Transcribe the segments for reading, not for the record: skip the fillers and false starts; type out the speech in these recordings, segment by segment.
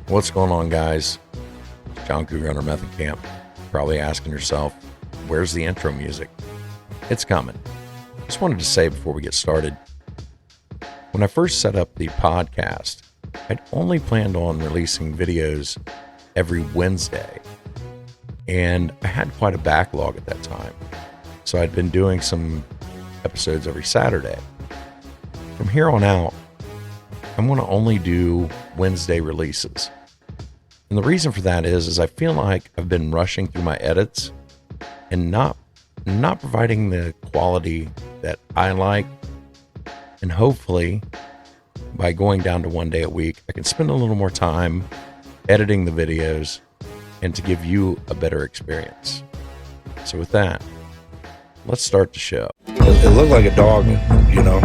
What's going on, guys? John Cougar under Method Camp. Probably asking yourself, where's the intro music? It's coming. Just wanted to say before we get started, when I first set up the podcast, I'd only planned on releasing videos every Wednesday, and I had quite a backlog at that time. So I'd been doing some episodes every Saturday. From here on out, I'm going to only do Wednesday releases. And the reason for that is I feel like I've been rushing through my edits and not providing the quality that I like. And hopefully, by going down to one day a week, I can spend a little more time editing the videos and to give you a better experience. So with that, let's start the show. It looked like a dog, you know.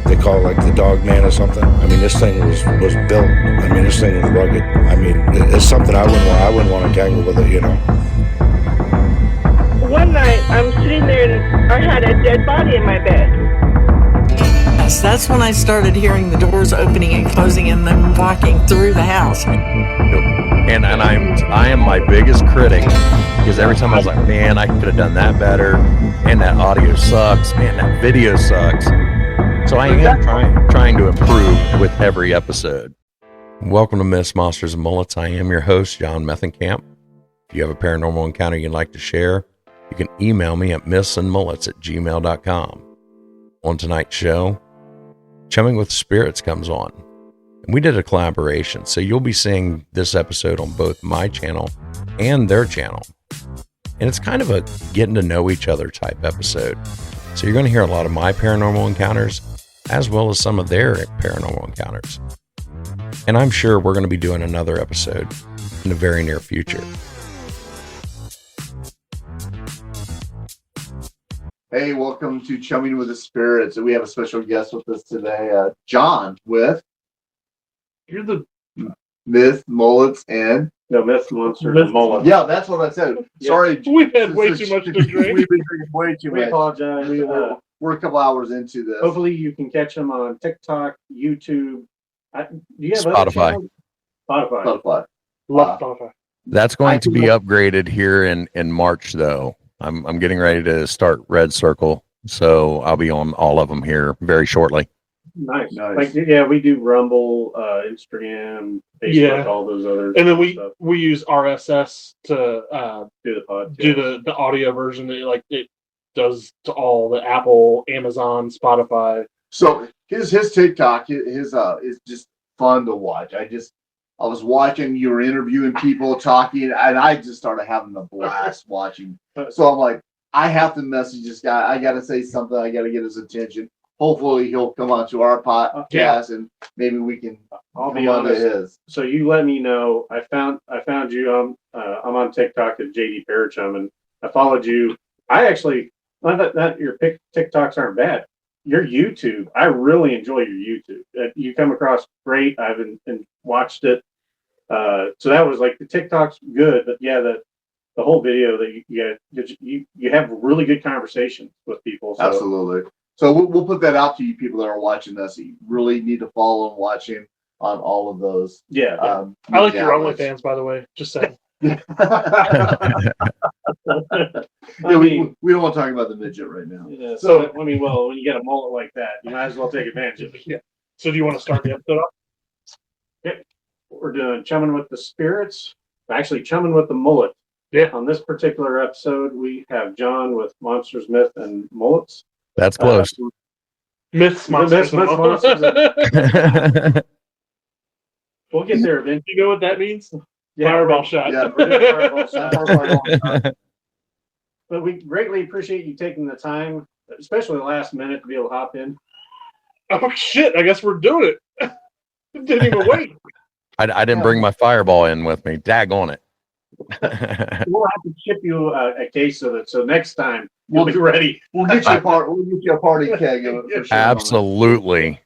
They call it like the dog man or something. I mean, this thing was built. I mean, this thing was rugged. I mean, it's something I wouldn't want to tangle with it, you know. One night, I'm sitting there and I had a dead body in my bed. Yes, that's when I started hearing the doors opening and closing and then walking through the house. And I am my biggest critic, because every time I was like, man, I could have done that better. Man, that audio sucks. Man, that video sucks. So I am trying to improve with every episode. Welcome to Myths, Monsters, and Mullets. I am your host, John Methenkamp. If you have a paranormal encounter you'd like to share, you can email me at mythsandmullets@gmail.com. On tonight's show, Chumming with Spirits comes on. And we did a collaboration, so you'll be seeing this episode on both my channel and their channel. And it's kind of a getting to know each other type episode. So you're going to hear a lot of my paranormal encounters, as well as some of their paranormal encounters. And I'm sure we're going to be doing another episode in the very near future. Hey, welcome to Chumming with the Spirits. We have a special guest with us today, John with You're the Myth, Mullets, and Myth, Monsters, and Mullet. yeah, that's what I said. Yeah. Sorry, We've had way too much to drink. We've been drinking way too We much. apologize. We're a couple hours into this. Hopefully, you can catch them on TikTok, YouTube. Do you have Spotify. other channels? Spotify. Spotify. Love Spotify. That's going to be upgraded here in March, though. I'm getting ready to start Red Circle, so I'll be on all of them here very shortly. Nice. Nice. Like, we do Rumble, Instagram, Facebook, Yeah. all those others. And then stuff. we use RSS to do the podcast. do the audio version. It does to all the Apple, Amazon, Spotify. So his TikTok his is just fun to watch. I was watching, you were interviewing people, talking, and I just started having a blast watching. So I'm like, I have to message this guy. I got to say something. I got to get his attention. Hopefully he'll come onto our podcast and maybe we can I'll come be onto honest. his. So you let me know. I found you. I'm on TikTok at JD Parachum, and I followed you. I actually not that your TikToks aren't bad. Your YouTube, I really enjoy your YouTube. You come across great. I've been watched it. So that was like the TikTok's good, but yeah, the whole video that you have really good conversations with people. So. Absolutely. So we'll put that out to you people that are watching this. You really need to follow and watch him on all of those. Yeah. I like your outlets. OnlyFans, by the way. Just saying. Yeah, I mean, we don't want to talk about the midget right now. yeah, so I mean, well, when you get a mullet like that, you might as well take advantage of it. Yeah. So do you want to start the episode off? Okay. We're doing Chumming with the Spirits. Actually, Chumming with the Mullet. Yeah. On this particular episode, we have John with Monsters, Myth, and Mullets. That's close. Myths, Monsters, Myths, and Monsters, Mullets. We'll get there eventually. You know what that means? Yeah, Fireball shot. Yeah, But we greatly appreciate you taking the time, especially the last minute, to be able to hop in. Oh shit! I guess we're doing it. Didn't even wait. I didn't bring my fireball in with me. Dag on it. We'll have to ship you a case of it, so next time you'll be ready. We'll get you a party keg of it for sure. Absolutely.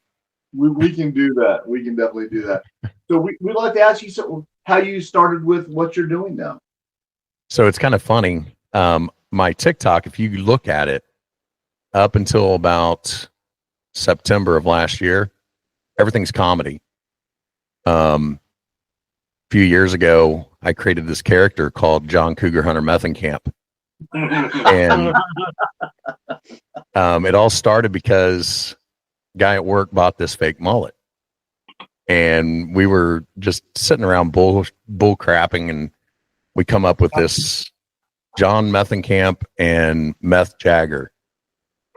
We can do that. We can definitely do that. So we'd like to ask you how you started with what you're doing now. So it's kind of funny. My TikTok, if you look at it, up until about September of last year, everything's comedy. few years ago, I created this character called John Cougar Hunter Method Camp. And it all started because a guy at work bought this fake mullet. And we were just sitting around bull crapping, and we come up with this John Method Camp and Meth Jagger.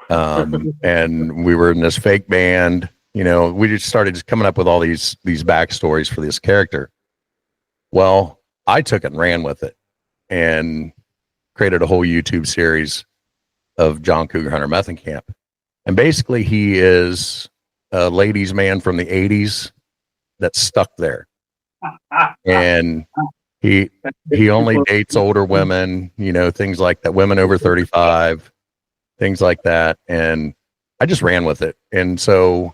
And we were in this fake band. You know, we just started coming up with all these backstories for this character. Well, I took it and ran with it and created a whole YouTube series of John Cougar Hunter Method Camp. And basically he is a ladies' man from the 80s that's stuck there. And he only dates older women, you know, things like that, women over 35, things like that. And I just ran with it. And so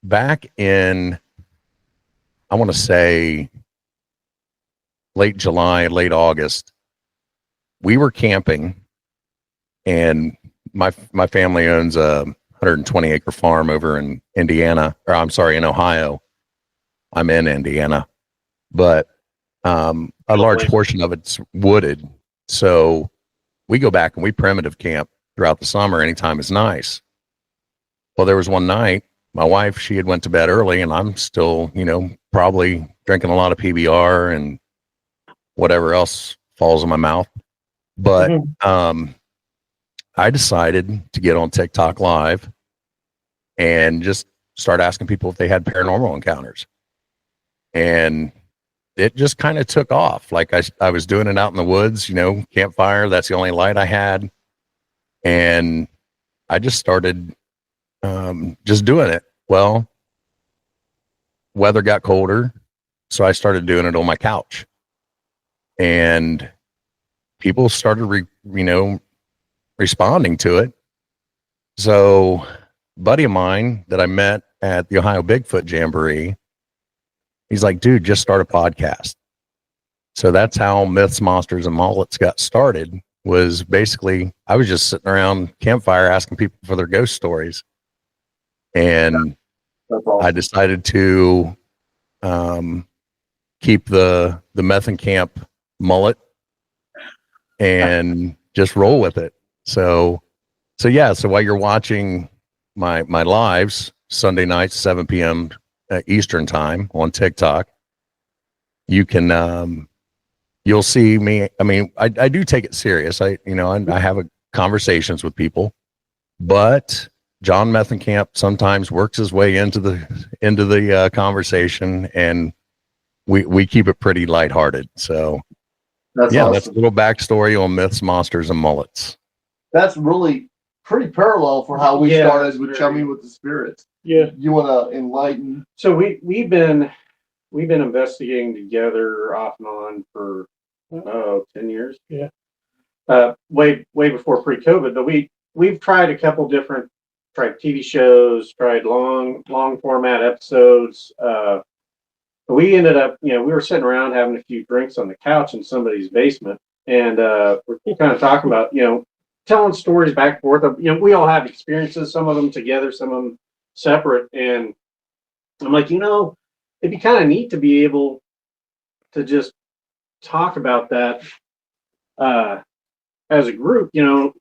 back in, I want to say late July, late August, we were camping, and my family owns a 120 acre farm over in Indiana, or I'm sorry, in Ohio. I'm in Indiana, but a large portion of it's wooded. So we go back and we primitive camp throughout the summer. Anytime is nice. Well, there was one night, my wife, she had went to bed early, and I'm still, you know, probably drinking a lot of PBR and whatever else falls in my mouth. But I decided to get on TikTok Live and just start asking people if they had paranormal encounters. And it just kind of took off. Like I was doing it out in the woods, you know, campfire. That's the only light I had. And I just started just doing it. Well, weather got colder, so I started doing it on my couch. And people started, responding to it. So a buddy of mine that I met at the Ohio Bigfoot Jamboree, he's like, dude, just start a podcast. So that's how Myths, Monsters, and Mullets got started. Was basically, I was just sitting around campfire asking people for their ghost stories. And I decided to keep the Method Camp mullet and just roll with it. So yeah. So while you're watching my lives Sunday nights, 7 p.m. Eastern time on TikTok, you can you'll see me. I mean, I do take it serious. I have conversations with people, but John Method Camp sometimes works his way into the conversation, and we keep it pretty lighthearted. So that's awesome. That's a little backstory on Myths, Monsters, and Mullets. That's really pretty parallel for how we started with Chumming with the Spirits. Yeah. You want to enlighten? So we've been investigating together off and on for 10 years. Yeah. Way before pre-COVID, but we've tried a couple different TV shows, tried long format episodes. We ended up, we were sitting around having a few drinks on the couch in somebody's basement, and we're kind of talking about, telling stories back and forth. We all have experiences, some of them together, some of them separate. And I'm like, it'd be kind of neat to be able to just talk about that as a group, kind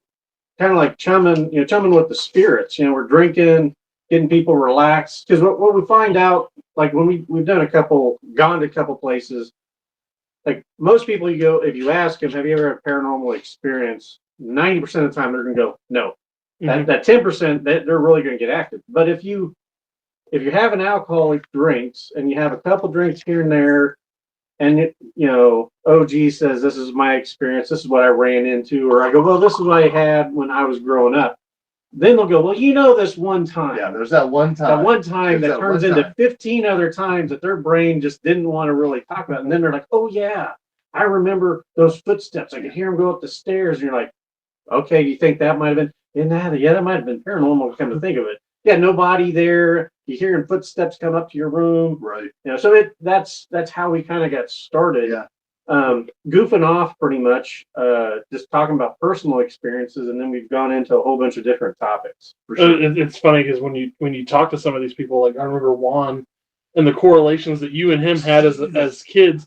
of like chumming with the spirits. We're drinking, getting people relaxed. Because what we find out, like when we've gone to a couple places, like most people you go, if you ask them, have you ever had a paranormal experience? 90% of the time they're going to go, no. Mm-hmm. That 10%, they're really going to get active. But if you're having alcoholic drinks and you have a couple drinks here and there, and OG says, this is my experience, this is what I ran into, or I go, well, this is what I had when I was growing up. Then they'll go, well, this one time. Yeah, there's that one time. That one time that turns into 15 other times that their brain just didn't want to really talk about. And then they're like, oh, yeah, I remember those footsteps. I could hear them go up the stairs. And you're like, okay, you think that might have been, that might have been paranormal, come to think of it. Yeah, nobody there. You're hearing footsteps come up to your room. Right. So that's how we kind of got started. Yeah. Goofing off pretty much, just talking about personal experiences, and then we've gone into a whole bunch of different topics. For sure. It's funny because when you talk to some of these people, like I remember Juan and the correlations that you and him had as kids,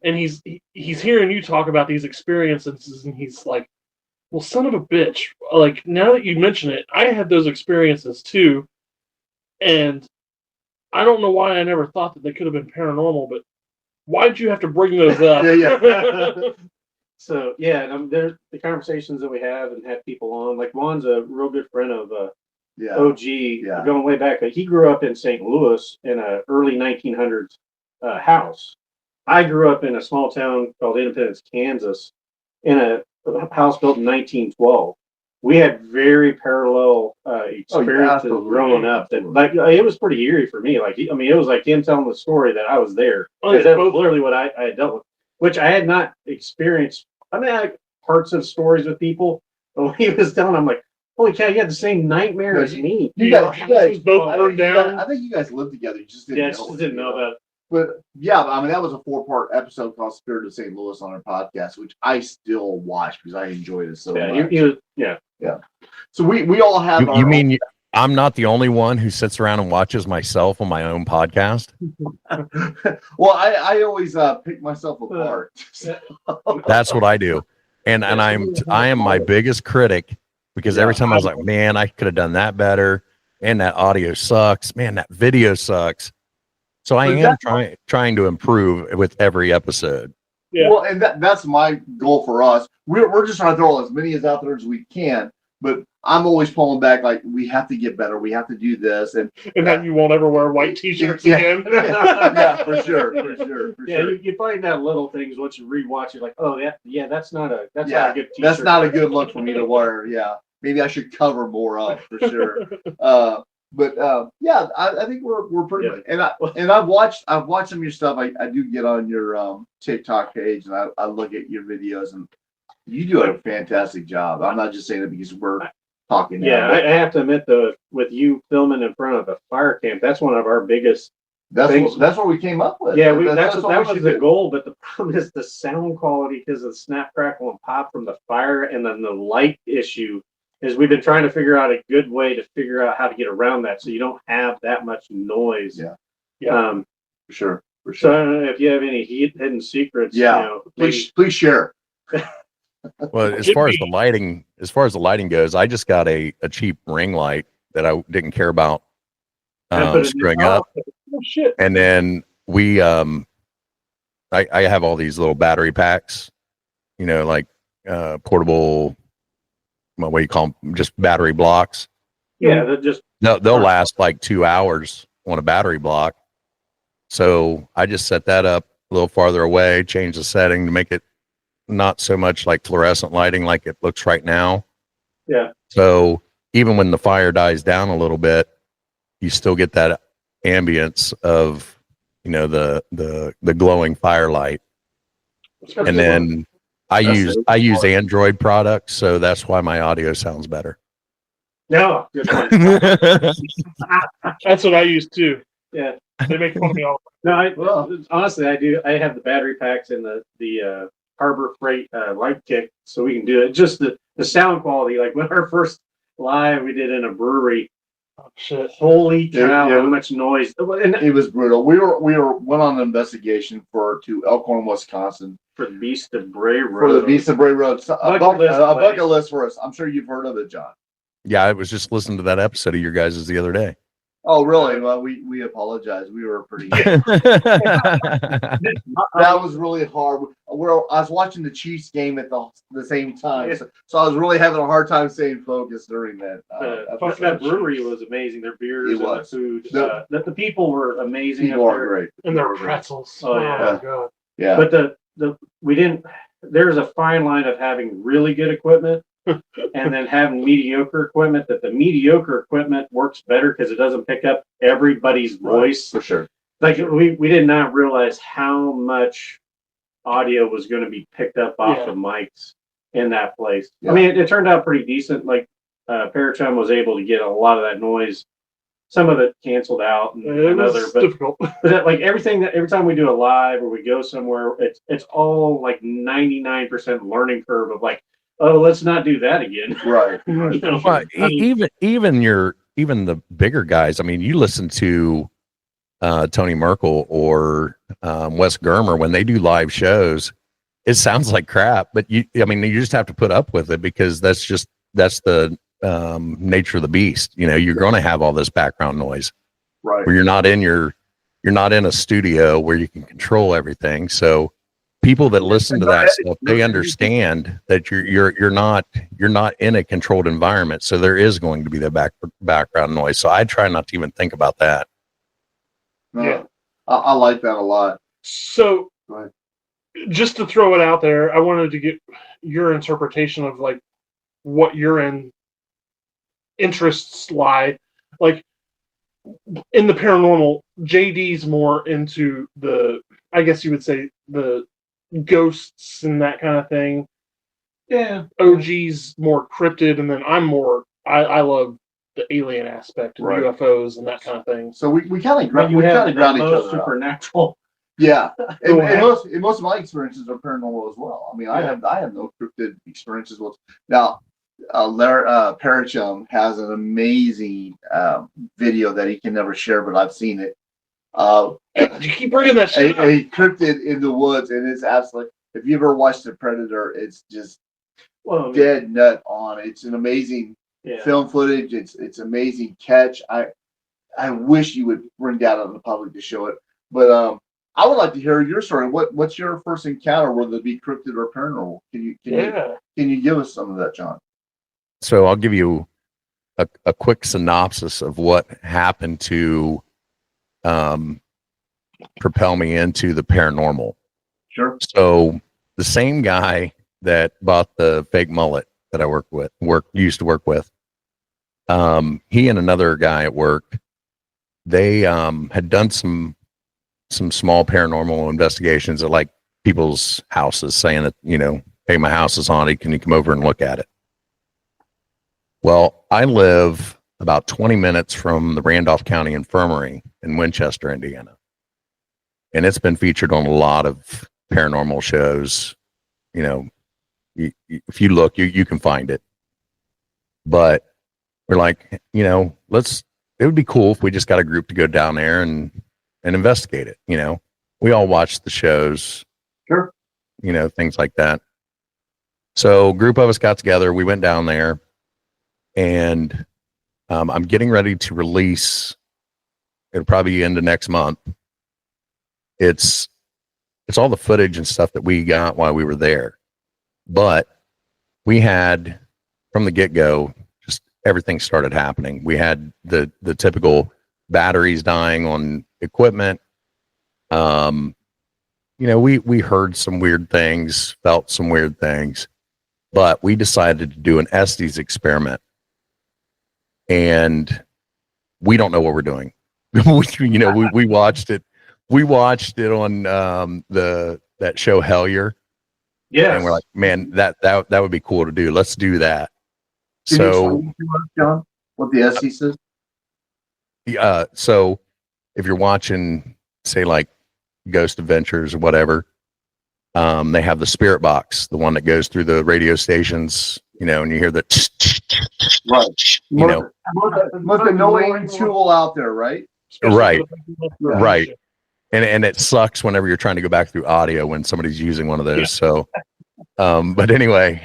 and he's hearing you talk about these experiences, and he's like, well, son of a bitch, like, now that you mention it, I had those experiences too, and I don't know why I never thought that they could have been paranormal, but why'd you have to bring those up? Yeah. So yeah, and there's the conversations that we have and have people on. Like Juan's a real good friend of Yeah. OG, Yeah. going way back. He grew up in St. Louis in a early 1900s house. I grew up in a small town called Independence, Kansas, in a house built in 1912. We had very parallel experiences growing up. That, like, it was pretty eerie for me. Like, I mean, it was like him telling the story that I was there. Oh, yeah. That's literally what I had dealt with, which I had not experienced. I mean, I had parts of stories with people, but when he was telling, I'm like, holy cow, you had the same nightmare as me. You guys both burned down. I think you guys lived together. You just didn't know. Didn't know about it. But yeah, I mean, that was a 4-part episode called Spirit of St. Louis on our podcast, which I still watch because I enjoyed it so much. Yeah. So we all have. You mean I'm not the only one who sits around and watches myself on my own podcast? Well, I always pick myself apart. That's what I do, and I am my biggest critic because every time I was like, man, I could have done that better, and that audio sucks, man, that video sucks. So I am trying to improve with every episode. Yeah. Well, and that's my goal for us. We're just trying to throw as many as out there as we can, but I'm always pulling back. Like, we have to get better. We have to do this, and then you won't ever wear white T-shirts again. Yeah, for sure. You find out little things once you rewatch it, like, oh yeah, that's not a good T-shirt. That's not a good look for me to wear. Yeah, maybe I should cover more up for sure. But I think we're pretty much, and I've watched some of your stuff. I do get on your TikTok page and I look at your videos, and you do a fantastic job. I'm not just saying it because we're talking. Yeah, I have to admit though, with you filming in front of a fire camp, that's one of our biggest. That's what we came up with. Yeah, that was the goal, but the problem is the sound quality because of the snap, crackle, and pop from the fire, and then the light issue. Is we've been trying to figure out a good way to figure out how to get around that so you don't have that much noise. Yeah. For sure. So I don't know if you have any hidden secrets. Yeah. Please share. Well, as far as the lighting goes, I just got a cheap ring light that I didn't care about screwing up. Oh, shit. And then we I have all these little battery packs, like portable, what do you call them? Just battery blocks. Yeah, they'll last like 2 hours on a battery block. So I just set that up a little farther away, change the setting to make it not so much like fluorescent lighting like it looks right now. Yeah. So even when the fire dies down a little bit, you still get that ambience of the glowing firelight. And then I use Android products, so that's why my audio sounds better. No, good one. That's what I use too. Yeah, they make fun of me all. No, honestly, I do. I have the battery packs and the Harbor Freight light kick, so we can do it. Just the sound quality, like when our first live we did in a brewery. Oh, shit. Holy cow! How much noise! And it was brutal. We went on an investigation to Elkhorn, Wisconsin. For the Beast of Bray Road. For the Beast of Bray Road. A bucket list for us. I'm sure you've heard of it, John. Yeah, I was just listening to that episode of your guys' the other day. Oh, really? Well, we apologize. We were pretty. That was really hard. I was watching the Chiefs game at the same time, so I was really having a hard time staying focused during that. That brewery was amazing. Their beers and the food. The people were amazing. People are great. And their pretzels. Oh yeah. My God. Yeah. But we didn't. There's a fine line of having really good equipment and then having mediocre equipment. That the mediocre equipment works better because it doesn't pick up everybody's voice. For sure. Like we did not realize how much audio was going to be picked up off the mics in that place. Yeah. I mean, it turned out pretty decent. Like Parachum was able to get a lot of that noise. Some of it canceled out, and difficult. But like every time we do a live or we go somewhere, it's all like 99% learning curve of like, oh, let's not do that again. Right. Well, even the bigger guys. I mean, you listen to Tony Merkel or Wes Germer, when they do live shows, it sounds like crap, but you just have to put up with it because that's the nature of the beast. You're going to have all this background noise Right. where you're not in a studio where you can control everything. So people that listen to that stuff, they understand that you're not in a controlled environment. So there is going to be the background noise. So I try not to even think about that. No, Yeah. I like that a lot. So, Go ahead. just to throw it out there, I wanted to get your interpretation of like what your interests lie. Like in the paranormal, JD's more into I guess you would say the ghosts and that kind of thing. Yeah. OG's more cryptid, and then I'm more, I love the alien aspect and Right. UFOs and that kind of thing. So we kind of When you have ground each most other out. supernatural. Yeah, and Go ahead. most of my experiences are paranormal as well. I mean, I Yeah. have no cryptid experiences. Now, Larry Parachum has an amazing video that he can never share, but I've seen it. You keep bringing that shit up. A cryptid in the woods, and it's absolutely. If you ever watched The Predator, it's just Well, dead nut on. It's an amazing yeah. film footage. It's amazing catch. I wish you would bring that out to the public to show it, but I would like to hear your story. What's your first encounter, whether it be cryptid or paranormal? Can you give us some of that, John? So I'll give you a quick synopsis of what happened to propel me into the paranormal. Sure. So the same guy that bought the fake mullet that I used to work with, he and another guy at work, they had done some small paranormal investigations at like people's houses, saying that, hey, my house is haunted. Can you come over and look at it? Well, I live about 20 minutes from the Randolph County Infirmary in Winchester, Indiana. And it's been featured on a lot of paranormal shows. If you look, you can find it. But we're like, it would be cool if we just got a group to go down there and investigate it. We all watch the shows. Sure. Things like that. So a group of us got together. We went down there, and I'm getting ready to release. It'll probably be into next month. It's all the footage and stuff that we got while we were there, but we had from the get-go, just everything started happening. We had the typical batteries dying on equipment. We heard some weird things, felt some weird things, but we decided to do an Estes experiment, and we don't know what we're doing. we watched it. We watched it on that show Hellier. Yes. And we're like, man, that would be cool to do. Let's do that. Can So, you explain to us, John, what the SC says? So if you're watching, say, like Ghost Adventures or whatever, they have the spirit box, the one that goes through the radio stations, and you hear the Right. Most annoying tool out there, right? Right. Right. And it sucks whenever you're trying to go back through audio when somebody's using one of those. Yeah. So, but anyway,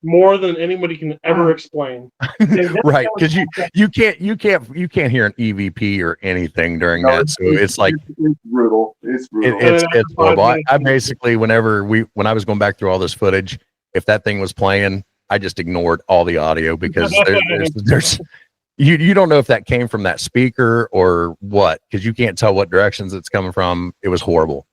more than anybody can ever explain. Right, because you can't hear an EVP or anything during that. So it's like it's brutal. It's brutal. It's horrible. I basically when I was going back through all this footage, if that thing was playing, I just ignored all the audio because there's you don't know if that came from that speaker or what, because you can't tell what directions it's coming from. It was horrible.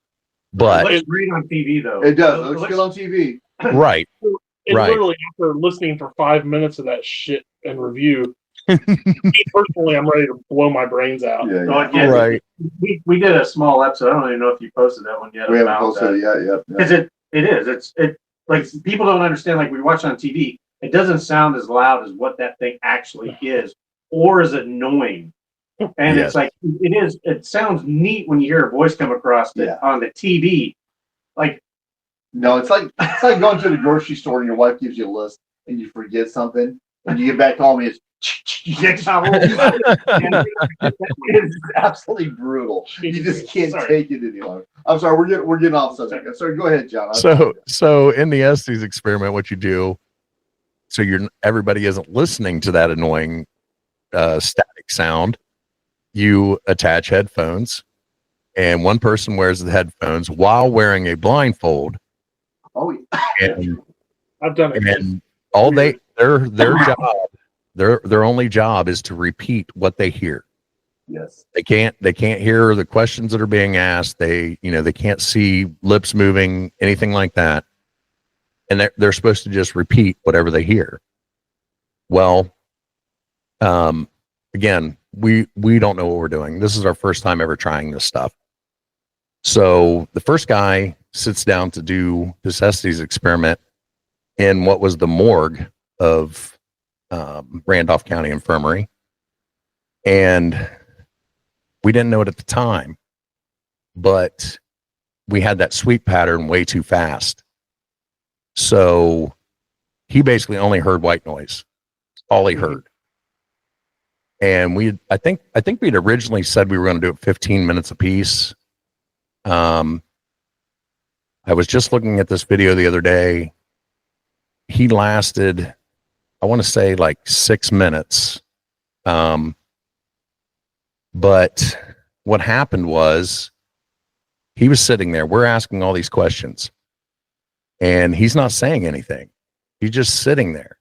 But it looks great on TV though. It does. It looks good on TV. Right. And Right. literally after listening for 5 minutes of that shit and review, personally, I'm ready to blow my brains out. Yeah, Oh, yeah. yeah. Right. We did a small episode. I don't even know if you posted that one yet. We haven't posted it yet. Yeah. Because it is. It's like people don't understand. Like we watch on TV, it doesn't sound as loud as what that thing actually is, or is annoying. And Yes. it's like it is. It sounds neat when you hear a voice come across on the TV. Like No, it's like going to the grocery store and your wife gives you a list and you forget something. When you get back home, it's it's absolutely brutal. You just can't take it any longer. I'm sorry, we're getting off subject. Sorry, go ahead, John. So in the Estes experiment, what you do, so everybody isn't listening to that annoying static sound, you attach headphones, and one person wears the headphones while wearing a blindfold. Oh, yeah. And, I've done it. and all their job, their only job is to repeat what they hear. Yes. They can't hear the questions that are being asked. They can't see lips moving, anything like that. And they're supposed to just repeat whatever they hear. Well, again, we don't know what we're doing. This is our first time ever trying this stuff. So the first guy sits down to do this Estes experiment in what was the morgue of Randolph County Infirmary. And we didn't know it at the time, but we had that sweep pattern way too fast. So he basically only heard white noise. All he heard. And I think we'd originally said we were going to do it 15 minutes apiece. I was just looking at this video the other day. He lasted, I want to say, like 6 minutes. But what happened was he was sitting there. We're asking all these questions, and he's not saying anything. He's just sitting there.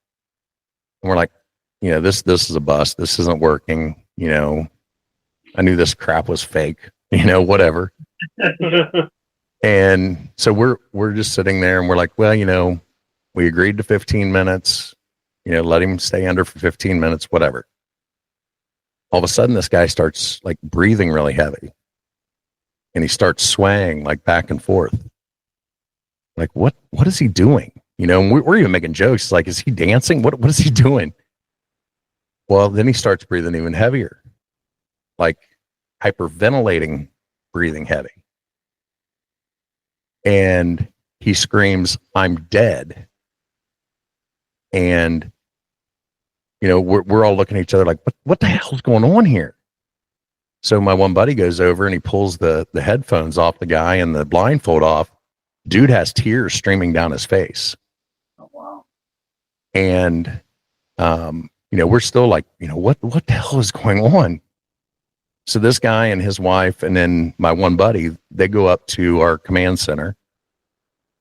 And we're like, this is a bust. This isn't working. I knew this crap was fake, whatever. And so we're just sitting there, and we're like, well, we agreed to 15 minutes, let him stay under for 15 minutes, whatever. All of a sudden, this guy starts like breathing really heavy, and he starts swaying like back and forth. Like, what is he doing? And we're even making jokes. Like, is he dancing? What is he doing? Well, then he starts breathing even heavier, like hyperventilating, breathing heavy. And he screams, "I'm dead." And, we're all looking at each other like, what the hell's going on here? So my one buddy goes over and he pulls the headphones off the guy and the blindfold off. Dude has tears streaming down his face. Oh, wow. And, we're still like, what the hell is going on? So this guy and his wife, and then my one buddy, they go up to our command center,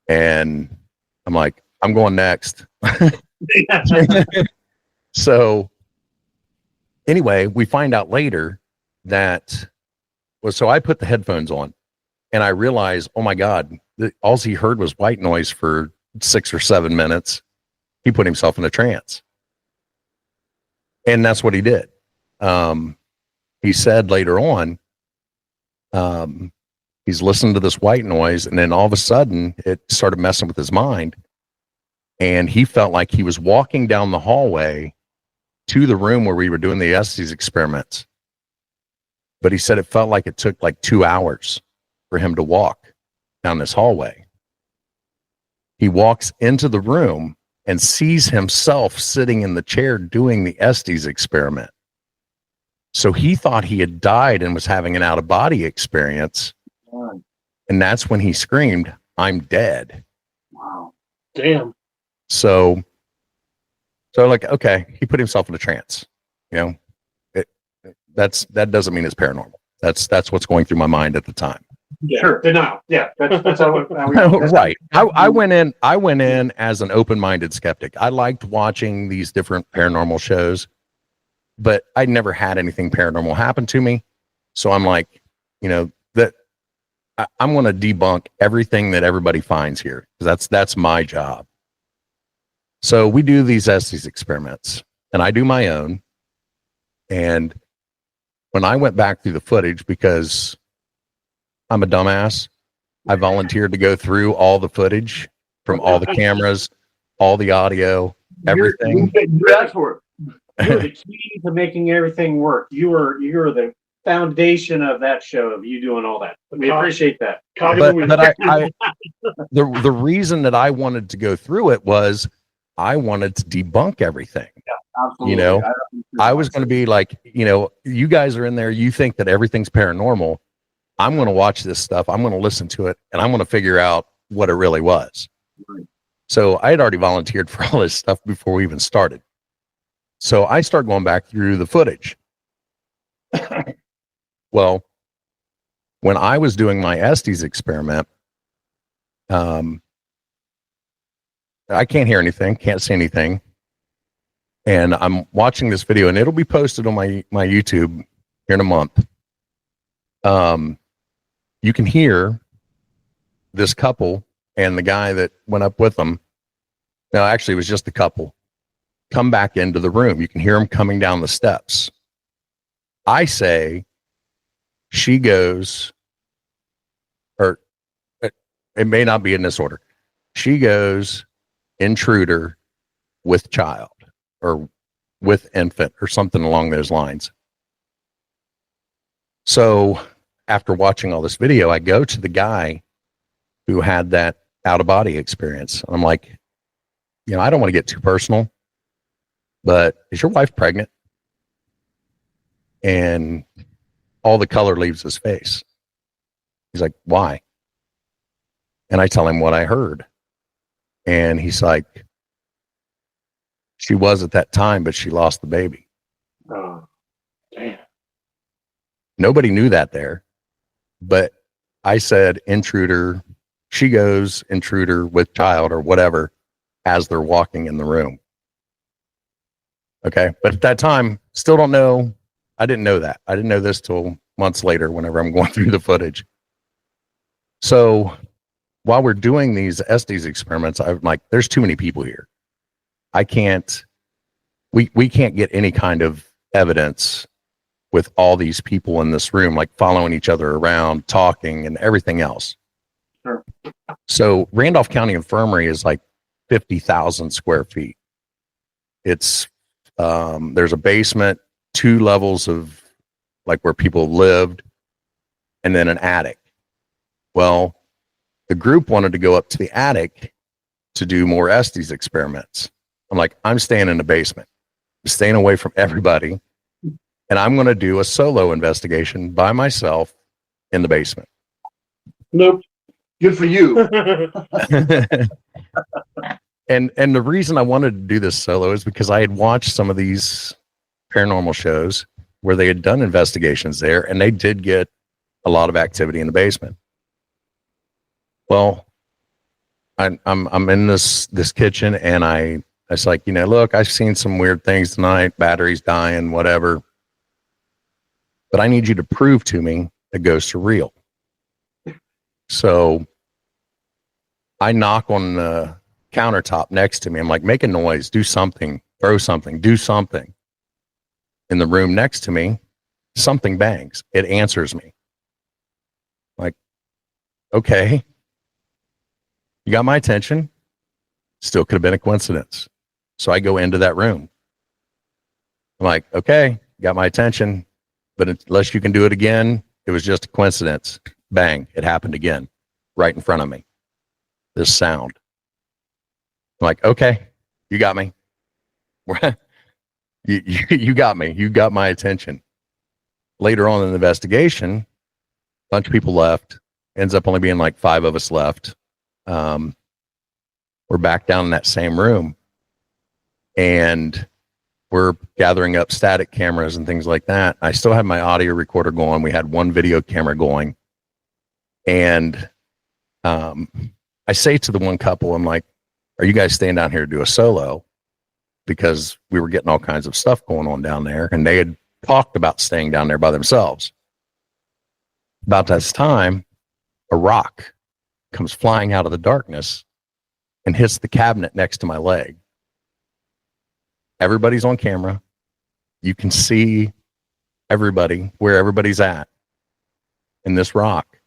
and I'm like, I'm going next. So anyway, we find out later that, so I put the headphones on, and I realized, oh my God, all he heard was white noise for 6 or 7 minutes. He put himself in a trance. And that's what he did. He said later on, he's listening to this white noise, and then all of a sudden it started messing with his mind. And he felt like he was walking down the hallway to the room where we were doing the Estes experiments. But he said it felt like it took like 2 hours for him to walk down this hallway. He walks into the room and sees himself sitting in the chair doing the Estes experiment. So he thought he had died and was having an out-of-body experience. And that's when he screamed, "I'm dead." Wow. Damn. So like, okay, he put himself in a trance. That doesn't mean it's paranormal. That's what's going through my mind at the time. Yeah. Sure. Denial. Yeah. That's how we right. I went in as an open-minded skeptic. I liked watching these different paranormal shows, but I never had anything paranormal happen to me. So I'm like, that I'm going to debunk everything that everybody finds here, because that's my job. So we do these Estes experiments, and I do my own. And when I went back through the footage, because I'm a dumbass, I volunteered to go through all the footage from all the cameras, all the audio, everything. That's for it. You're the key to making everything work. You're the foundation of that show, of you doing all that. We appreciate that. But the reason that I wanted to go through it was I wanted to debunk everything. Yeah, Absolutely. You know, don't I was going to be like, you know, you guys are in there. You think that everything's paranormal. I'm going to watch this stuff. I'm going to listen to it, and I'm going to figure out what it really was. Right. So I had already volunteered for all this stuff before we even started. So I start going back through the footage. Well, when I was doing my Estes experiment, I can't hear anything, can't see anything. And I'm watching this video, and it'll be posted on my YouTube here in a month. You can hear this couple and the guy that went up with them. No, actually, it was just the couple. Come back into the room. You can hear them coming down the steps. I say, she goes, or it may not be in this order. She goes, intruder with child, or with infant, or something along those lines. So after watching all this video, I go to the guy who had that out of body experience. I'm like, you know, I don't want to get too personal, but is your wife pregnant? And all the color leaves his face. He's like, why? And I tell him what I heard. And he's like, she was at that time, but she lost the baby. Oh, damn. Nobody knew that there. But I said, intruder, she goes, intruder with child, or whatever, as they're walking in the room. Okay. But at that time, still don't know. I didn't know that. I didn't know this till months later whenever I'm going through the footage. So while we're doing these Estes experiments, I'm like, there's too many people here. I can't, we can't get any kind of evidence with all these people in this room, like following each other around, talking and everything else. Sure. So Randolph County Infirmary is like 50,000 square feet. It's, there's a basement, 2 levels of like where people lived, and then an attic. Well, the group wanted to go up to the attic to do more Estes experiments. I'm like, I'm staying in the basement. I'm staying away from everybody. And I'm going to do a solo investigation by myself in the basement. Nope. Good for you. And the reason I wanted to do this solo is because I had watched some of these paranormal shows where they had done investigations there, and they did get a lot of activity in the basement. Well, I'm in this kitchen, and I was like, you know, look, I've seen some weird things tonight, batteries dying, whatever. But I need you to prove to me that ghosts are real. So I knock on the countertop next to me. I'm like, make a noise, do something, throw something, do something. In the room next to me, something bangs. It answers me. Like, okay, you got my attention. Still could have been a coincidence. So I go into that room. I'm like, okay, got my attention, but unless you can do it again, it was just a coincidence. Bang, it happened again, right in front of me. This sound. I'm like, okay, you got me. You got me. You got my attention. Later on in the investigation, a bunch of people left. Ends up only being like 5 of us left. We're back down in that same room, and we're gathering up static cameras and things like that. I still have my audio recorder going. We had one video camera going, and I say to the one couple, I'm like, are you guys staying down here to do a solo? Because we were getting all kinds of stuff going on down there, and they had talked about staying down there by themselves. About this time, a rock comes flying out of the darkness and hits the cabinet next to my leg. Everybody's on camera. You can see everybody, where everybody's at. And this rock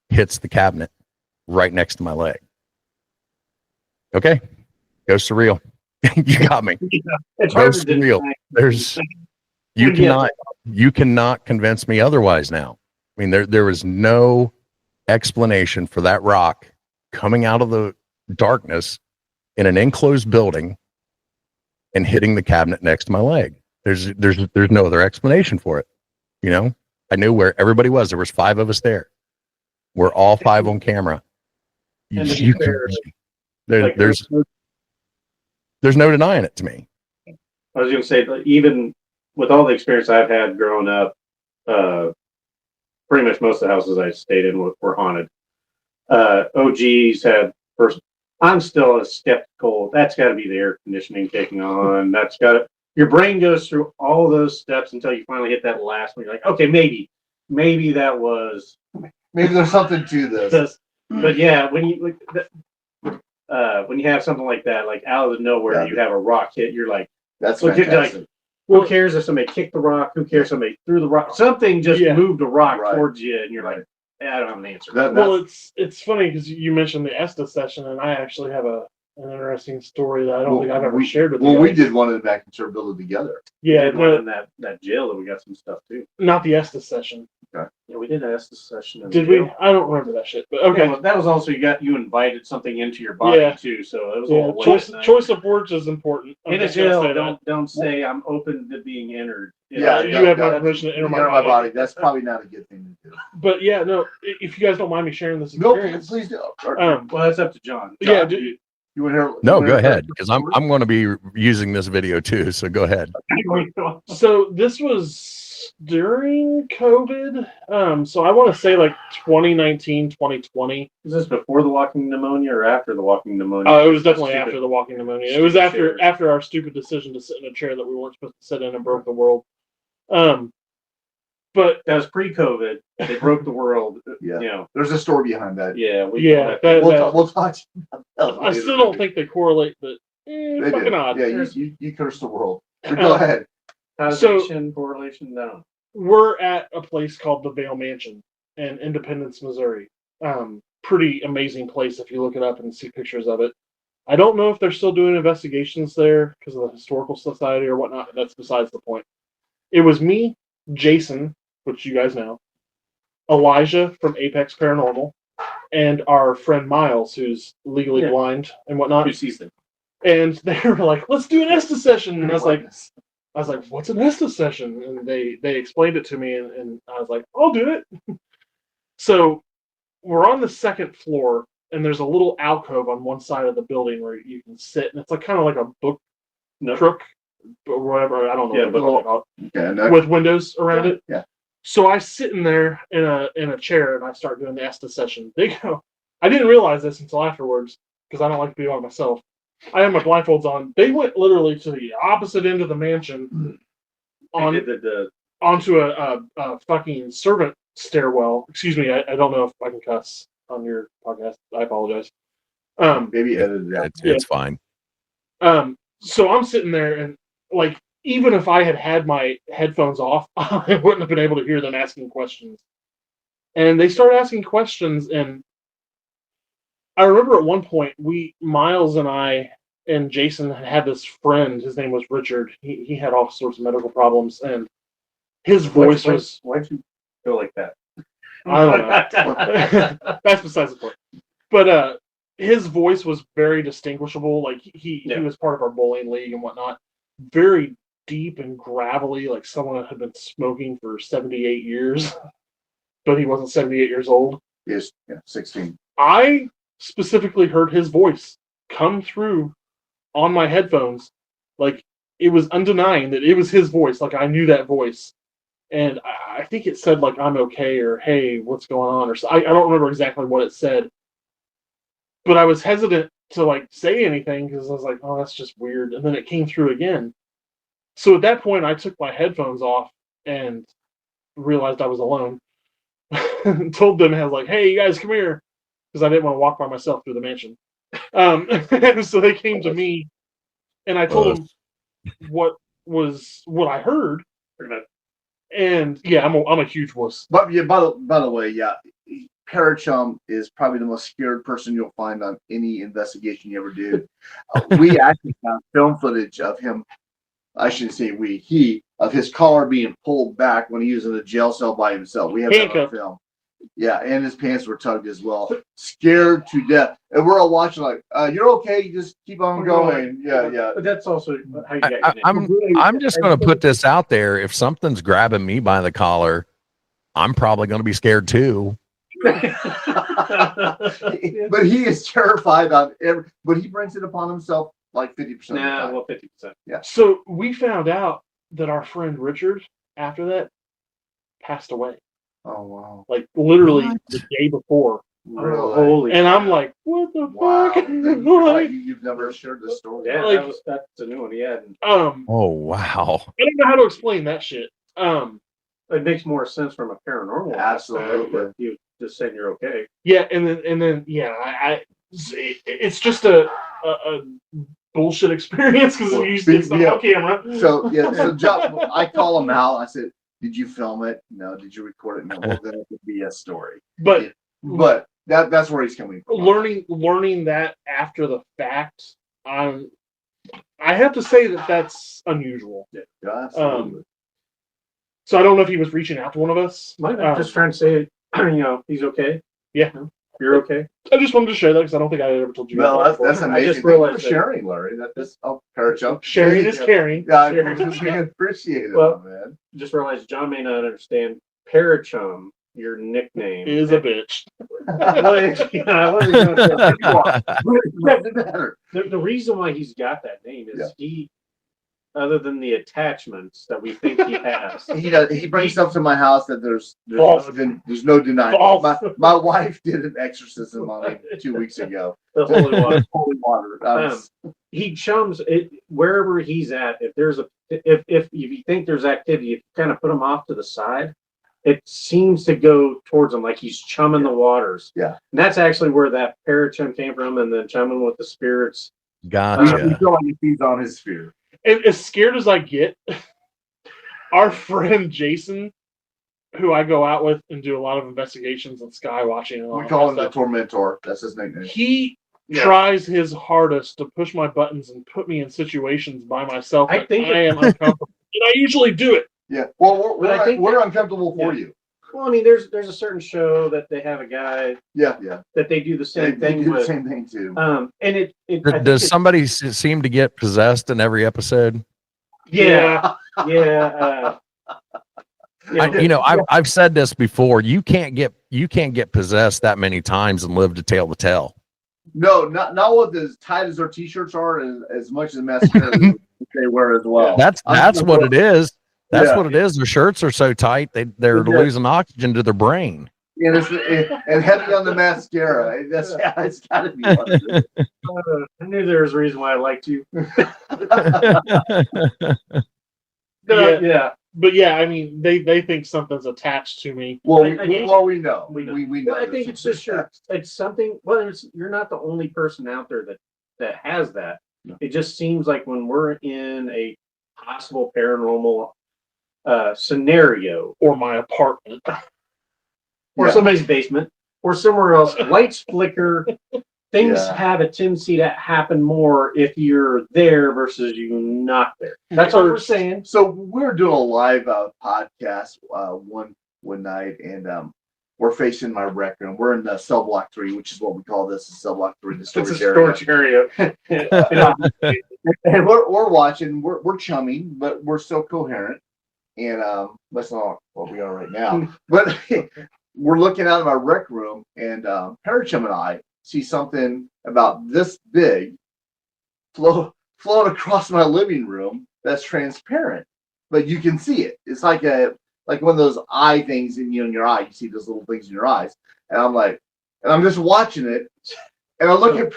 hits the cabinet right next to my leg. Okay, go surreal. You got me. Yeah, it's Go hard to surreal. deny. There's you cannot convince me otherwise now. I mean, there was no explanation for that rock coming out of the darkness in an enclosed building and hitting the cabinet next to my leg. There's no other explanation for it. You know, I knew where everybody was. There was 5 of us there. We're all 5 on camera. And to be fair, like, there's no denying it to me. I was going to say, even with all the experience I've had growing up, pretty much most of the houses I stayed in were haunted. OGs had first. I'm still a skeptical. That's got to be the air conditioning kicking on. That's got to. Your brain goes through all those steps until you finally hit that last one. You're like, okay, maybe that was. Maybe there's something to this. But yeah, when you have something like that, like out of nowhere, you have a rock hit. You're like, that's fantastic. fantastic. Who cares if somebody kicked the rock? Who cares if somebody threw the rock? Something just moved a rock towards you, and you're like, I don't have an answer. Well, it's funny because you mentioned the Estes session, and I actually have an interesting story that I don't think I've ever shared with you. Well, we did one in the back in Sherville together. Yeah, one in that jail that we got some stuff too. Not the Estes session. Okay. Yeah, we did an Estes session. Did we? I don't remember that shit. But okay. Yeah, well, that was also you invited something into your body too, so it was a little choice of words is important. In a jail, don't say I'm open to being entered. You have my permission to enter my body. That's probably not a good thing to do. But yeah, no. If you guys don't mind me sharing this experience, please do. Well, that's up to John. Yeah. You want to hear? No, go ahead, because I'm going to be using this video too. So go ahead. So this was during COVID. So I want to say like 2019, 2020. Is this before the walking pneumonia or after the walking pneumonia? It was definitely after the walking pneumonia. It was after our stupid decision to sit in a chair that we weren't supposed to sit in and broke the world. But that was pre-COVID. They broke the world. Yeah. You know, there's a story behind that. Yeah. We'll talk. I still don't think they correlate, but fucking odd. Yeah, you cursed the world. Go ahead. Causation, correlation, no. We're at a place called the Vale Mansion in Independence, Missouri. Pretty amazing place if you look it up and see pictures of it. I don't know if they're still doing investigations there because of the Historical Society or whatnot. But that's besides the point. It was me, Jason, which you guys know, Elijah from Apex Paranormal, and our friend Miles, who's legally blind and whatnot. Who sees them? And they were like, "Let's do an Estes session." And I was like, "What's an Estes session?" And they explained it to me, and I was like, "I'll do it." So we're on the second floor, and there's a little alcove on one side of the building where you can sit, and it's like kind of like a book crook or whatever. I don't know. With windows around it. Yeah. So I sit in there in a chair, and I start doing the Estes session. They go. I didn't realize this until afterwards because I don't like to be by myself. I had my blindfolds on. They went literally to the opposite end of the mansion onto a fucking servant stairwell. Excuse me, I don't know if I can cuss on your podcast. I apologize. Maybe edit it out. It's fine. So I'm sitting there, and like, even if I had my headphones off, I wouldn't have been able to hear them asking questions. And they started asking questions, and I remember at one point, Miles and I and Jason had this friend. His name was Richard. He had all sorts of medical problems, and his voice was. Why'd you feel like that? I don't know. That's besides the point. But his voice was very distinguishable. Like he was part of our bowling league and whatnot. Very deep and gravelly, like someone that had been smoking for 78 years, but he wasn't 78 years old. Yes, 16. I specifically heard his voice come through on my headphones. Like, it was undenying that it was his voice. Like, I knew that voice. And I think it said, like, I'm okay, or hey, what's going on? Or so. I don't remember exactly what it said. But I was hesitant to, like, say anything because I was like, oh, that's just weird. And then it came through again. So at that point, I took my headphones off and realized I was alone. And told them, I was like, hey, you guys, come here. Because I didn't want to walk by myself through the mansion. So they came to me, and I told them what I heard. And yeah, I'm a huge wuss. But yeah, by the way, Parachum is probably the most scared person you'll find on any investigation you ever do. We actually found film footage of him. I shouldn't say he of his collar being pulled back when he was in a jail cell by himself. We have that on film. Yeah, and his pants were tugged as well. Scared to death. And we're all watching like, you're okay, you just keep on going. Yeah. But that's also how you got your name. I'm just going to put this out there. If something's grabbing me by the collar, I'm probably going to be scared too. But he is terrified on but he brings it upon himself like 50% of the time. Well, 50%. Yeah. So we found out that our friend Richard, after that, passed away. Oh wow. Like literally What? the day before. Really? Holy And I'm like, what the Wow. fuck? Like, you've never shared this story. Yeah, Like- that's a new one. Yeah, Oh wow. I don't know how to explain that shit. it makes more sense from a paranormal Absolutely. aspect, but you just saying you're okay. Yeah, and then it's just a bullshit experience because Well, you see stuff yeah. on camera. So John, I call him out. I said, "Did you film it? No. Did you record it? No." Well, then it could be a story. But That's where he's coming from. learning that after the fact, I have to say that's unusual. Yeah, absolutely. So I don't know if he was reaching out to one of us. I'm just trying to say, he's okay. Yeah. You're okay. I just wanted to share that because I don't think I ever told you. Well, that that's before. amazing. I just Thank you for realized that- sharing, Larry. Parachunk. Sharing is caring. Yeah, I Sharing is caring. appreciate it, Well, man. Just realized John may not understand. Parachum, your nickname Is a bitch. I wasn't gonna say Doesn't matter. the reason why he's got that name is he, other than the attachments that we think he has, He brings stuff to my house that there's False. no denying. False. My wife did an exorcism on him 2 weeks ago. the holy water. Holy water. He chums it wherever he's at. If there's if you think there's activity, if you kind of put him off to the side, it seems to go towards him like he's chumming the waters. Yeah. And that's actually where that parachum came from, and then chumming with the spirits. We Gotcha. feel like he feeds on his sphere. And as scared as I get, our friend Jason, who I go out with and do a lot of investigations and sky watching and all We that call him the stuff, tormentor. That's his nickname. he Yeah. tries his hardest to push my buttons and put me in situations by myself I that think I am uncomfortable. And I usually do it. Yeah. Well, But I think we're uncomfortable for Yeah. you. Well, I mean, there's a certain show that they have a guy Yeah. that they do the same They thing do the with. same thing too. And I think Does it's- somebody seem to get possessed in every episode? Yeah. I've said this before. You can't get possessed that many times and live to tell the tale. No, not with as tight as their t-shirts are, and as much as mascara they wear as well. That's what it is. That's Yeah. what it is. Their shirts are so tight they're Yeah. losing oxygen to their brain. And and heavy on the mascara. It's got to be. I knew there was a reason why I liked you. Yeah. But yeah, I mean, they think something's attached to me. Well, I we know. know. We know. Well, I think it's just it's something. Well, you're not the only person out there that has that. No. It just seems like when we're in a possible paranormal scenario, Or my apartment. or Yeah. somebody's basement, or somewhere else, lights flicker. Things Yeah. have a tendency to happen more if you're there versus you not there. That's what we're saying. So we're doing a live podcast one night, and we're facing my rec room. We're in the cell block 3, which is what we call this, cell block 3, the It's a storage area. storage area. And we're watching. We're chumming, but we're still coherent. And that's not what we are right now. But we're looking out of our rec room, and Parachum and I see something about this big float across my living room that's transparent, but you can see it. It's like one of those eye things in your eye. You see those little things in your eyes, and I'm just watching it, and I look at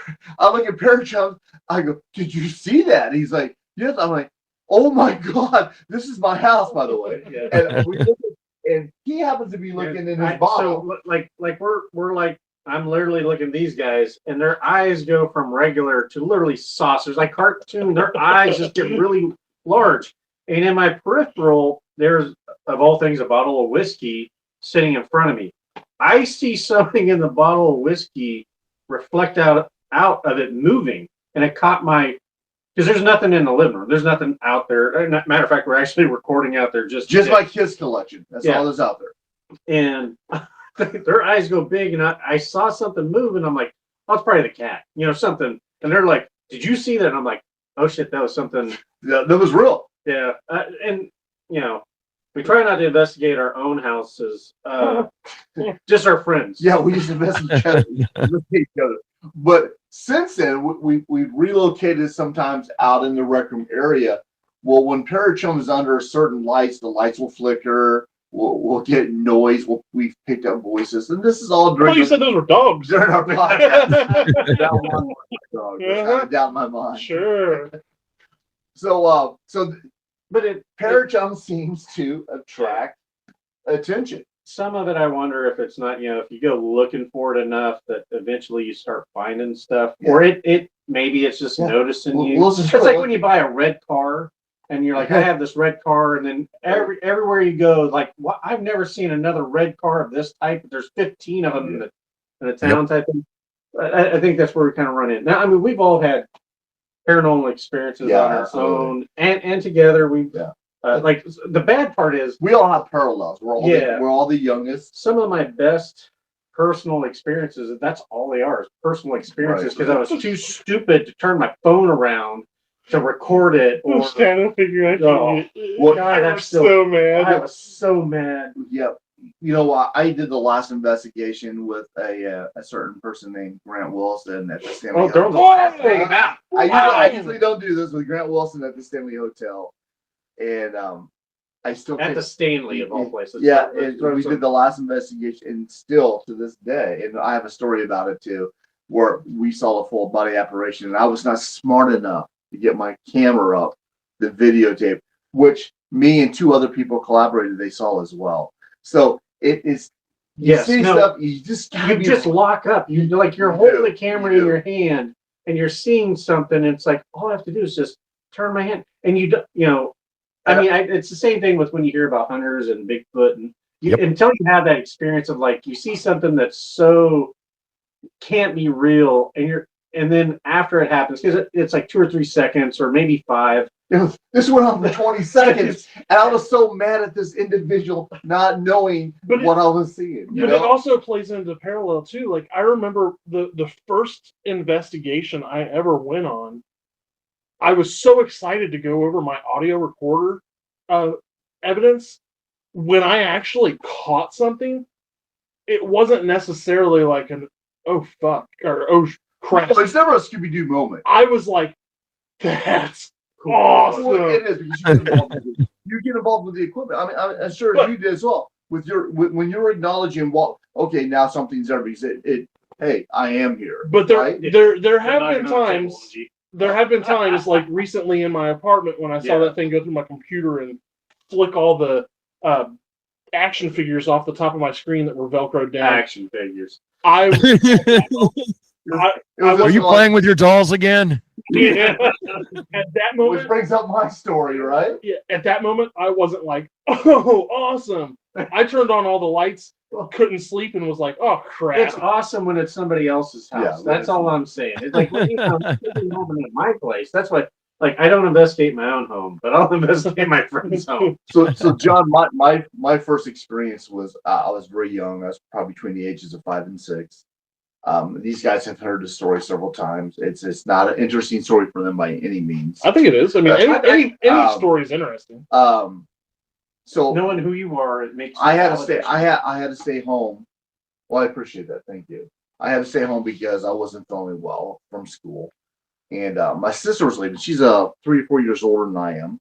Parachum. I go, "Did you see that?" And he's like, "Yes." I'm like, "Oh my God, this is my house, by the way." Yeah. And we look and he happens to be looking in his bottle. So like we're like, I'm literally looking at these guys, and their eyes go from regular to literally saucers, like cartoon. Their eyes just get really large. And in my peripheral, there's, of all things, a bottle of whiskey sitting in front of me. I see something in the bottle of whiskey reflect out of it moving, and it caught my. Because there's nothing in the living room. There's nothing out there. Matter of fact, we're actually recording out there just my kids collection. That's all that's out there. And their eyes go big, and I saw something move, and I'm like, oh, it's probably the cat, something. And they're like, did you see that? And I'm like, oh shit, that was something. That was real. Yeah, and we try not to investigate our own houses, just our friends. Yeah, we used to investigate each other. But since then, we've relocated sometimes out in the rec room area. Well, when Parachum is under certain lights, the lights will flicker. We'll get noise. We've picked up voices, and this is all during. Oh, you said those were dogs. During our podcast. Down my mind. Sure. So, but Parachum seems to attract attention. Some of it, I wonder if it's not, if you go looking for it enough that eventually you start finding stuff, or it maybe it's just noticing you. It's like when you buy a red car and you're like, I have this red car, and then everywhere you go, like, what? I've never seen another red car of this type. But there's 15 of them in the town type thing. I think that's where we kind of run in. Now, I mean, we've all had paranormal experiences on our own and together. Like the bad part is we all have parallels. We're all the youngest. Some of my best personal experiences, that's all they are, is personal experiences, because I was too stupid to turn my phone around to record it. I was trying to figure out. I was so mad. I was so mad. Yep. You know what? I did the last investigation with a certain person named Grant Wilson at the Stanley Hotel. I usually don't do this with Grant Wilson at the Stanley Hotel, and I still at the Stanley of all places. Yeah, we did the last investigation, and still to this day, and I have a story about it too, where we saw a full body apparition, and I was not smart enough to get my camera up, the videotape, which me and two other people collaborated. They saw as well. So it is. Stuff. You just lock up. You're holding the camera in your hand, and you're seeing something. And it's like all I have to do is just turn my hand, and I mean, it's the same thing with when you hear about hunters and Bigfoot, and until you have that experience of like you see something that's so can't be real, and then after it happens, because it's like 2 or 3 seconds or maybe 5. This went on for 20 seconds, and I was so mad at this individual not knowing what I was seeing. But it also plays into parallel too. Like I remember the first investigation I ever went on. I was so excited to go over my audio recorder evidence. When I actually caught something, it wasn't necessarily like an oh fuck or oh crap. Well, it's never a Scooby-Doo moment. I was like, that's awesome. Well, it is because you get involved with the equipment. I mean, I'm sure you did as well. When you're acknowledging okay, now something's there because hey, I am here. But there have been times. There have been times, like recently in my apartment, when I saw that thing go through my computer and flick all the action figures off the top of my screen that were Velcroed down. Action figures. Are you playing with your dolls again? Yeah. At that moment, which brings up my story, right? Yeah. At that moment, I wasn't like, "Oh, awesome!" I turned on all the lights, couldn't sleep, and was like, "Oh crap!" It's awesome when it's somebody else's house. Yeah, that's all I'm saying. It's like when I'm at my place. That's why. Like I don't investigate my own home, but I'll investigate my friend's home. So John, my first experience was I was very young. I was probably between the ages of 5 and 6. These guys have heard the story several times. It's not an interesting story for them by any means. I think it is. I mean, any story is interesting. So knowing who you are, it makes. I had to stay home. Well, I appreciate that. Thank you. I had to stay home because I wasn't feeling well from school, and my sister was leaving. She's 3 or 4 years older than I am,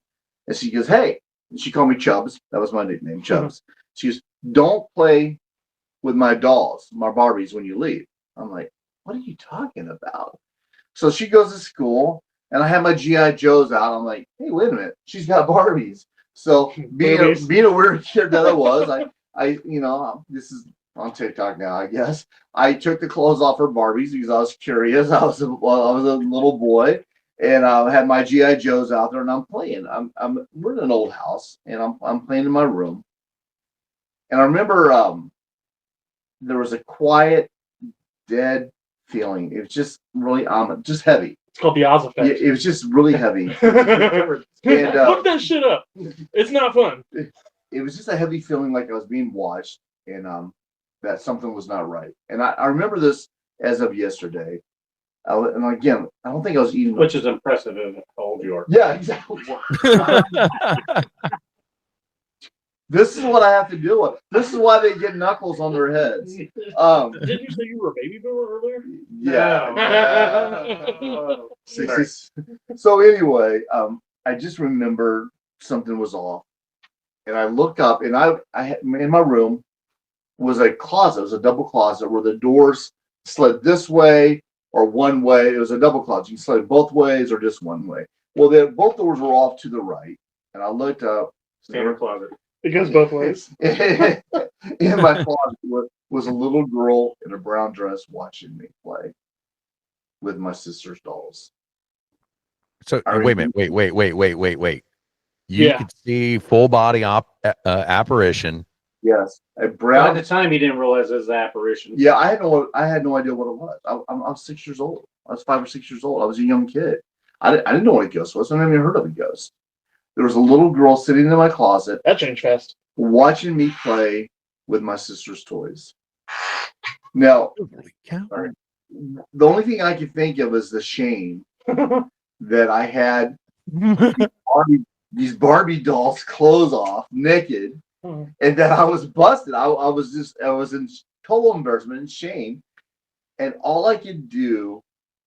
and she goes, "Hey," and she called me Chubbs. That was my nickname, Chubbs. She goes, "Don't play with my dolls, my Barbies, when you leave." I'm like, "What are you talking about?" So she goes to school, and I have my GI Joes out. I'm like, "Hey, wait a minute, she's got Barbies." So being a weird kid that I was, I this is on TikTok now, I guess. I took the clothes off her Barbies because I was curious. I was a little boy, and I had my GI Joes out there, and I'm playing. We're in an old house, and I'm playing in my room, and I remember there was a quiet, dead feeling. It was just really just heavy. It's called the Oz effect. It was just really heavy. And, look that shit up. It's not fun. It was just a heavy feeling, like I was being watched. And that something was not right. And I remember this as of yesterday. And again, I don't think I was eating. Which is impressive of how old you are. Yeah, exactly. This is what I have to deal with. This is why they get knuckles on their heads. Didn't you say you were a baby boomer earlier? Yeah. Oh. 60s. So anyway, I just remember something was off, and I look up, and I had, in my room was a closet. It was a double closet where the doors slid this way or one way. It was a double closet. You can slide both ways or just one way. Well, both doors were off to the right, and I looked up. Standard closet. It goes both ways. In my closet was a little girl in a brown dress watching me play with my sister's dolls. So wait a minute. Wait. You Yeah. could see full body apparition. Yes, a But brown. at the time, he didn't realize it was an apparition. Yeah, I had no idea what it was. I was 6 years old. I was 5 or 6 years old. I was a young kid. I didn't know what a ghost was. I never even heard of a ghost. There was a little girl sitting in my closet That changed fast. watching me play with my sister's toys. Now, Holy cow. the only thing I could think of is the shame that I had these Barbie dolls' clothes off, naked, and that I was busted. I was in total embarrassment and shame, and all I could do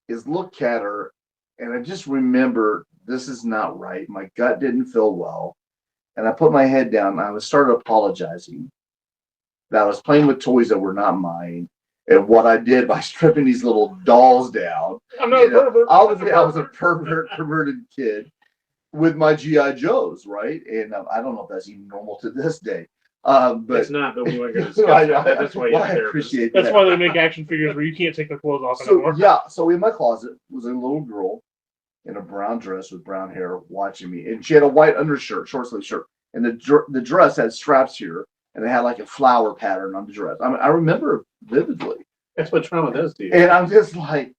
is look at her, and I just remember this is not right. My gut didn't feel well, and I put my head down. And I started apologizing that I was playing with toys that were not mine, and what I did by stripping these little dolls down. I'm not a pervert. I was a perverted kid with my GI Joes, right? And I don't know if that's even normal to this day. But It's not, but we weren't going to discuss that. That's why you I have therapist. appreciate That's that. why they make action figures where you can't take the clothes off So anymore. yeah, so in my closet was a little girl in a brown dress with brown hair watching me, and she had a white undershirt, short sleeve shirt, and the dress had straps here, and it had like a flower pattern on the dress. I mean, I remember vividly, That's what trauma does to you. and I'm just like,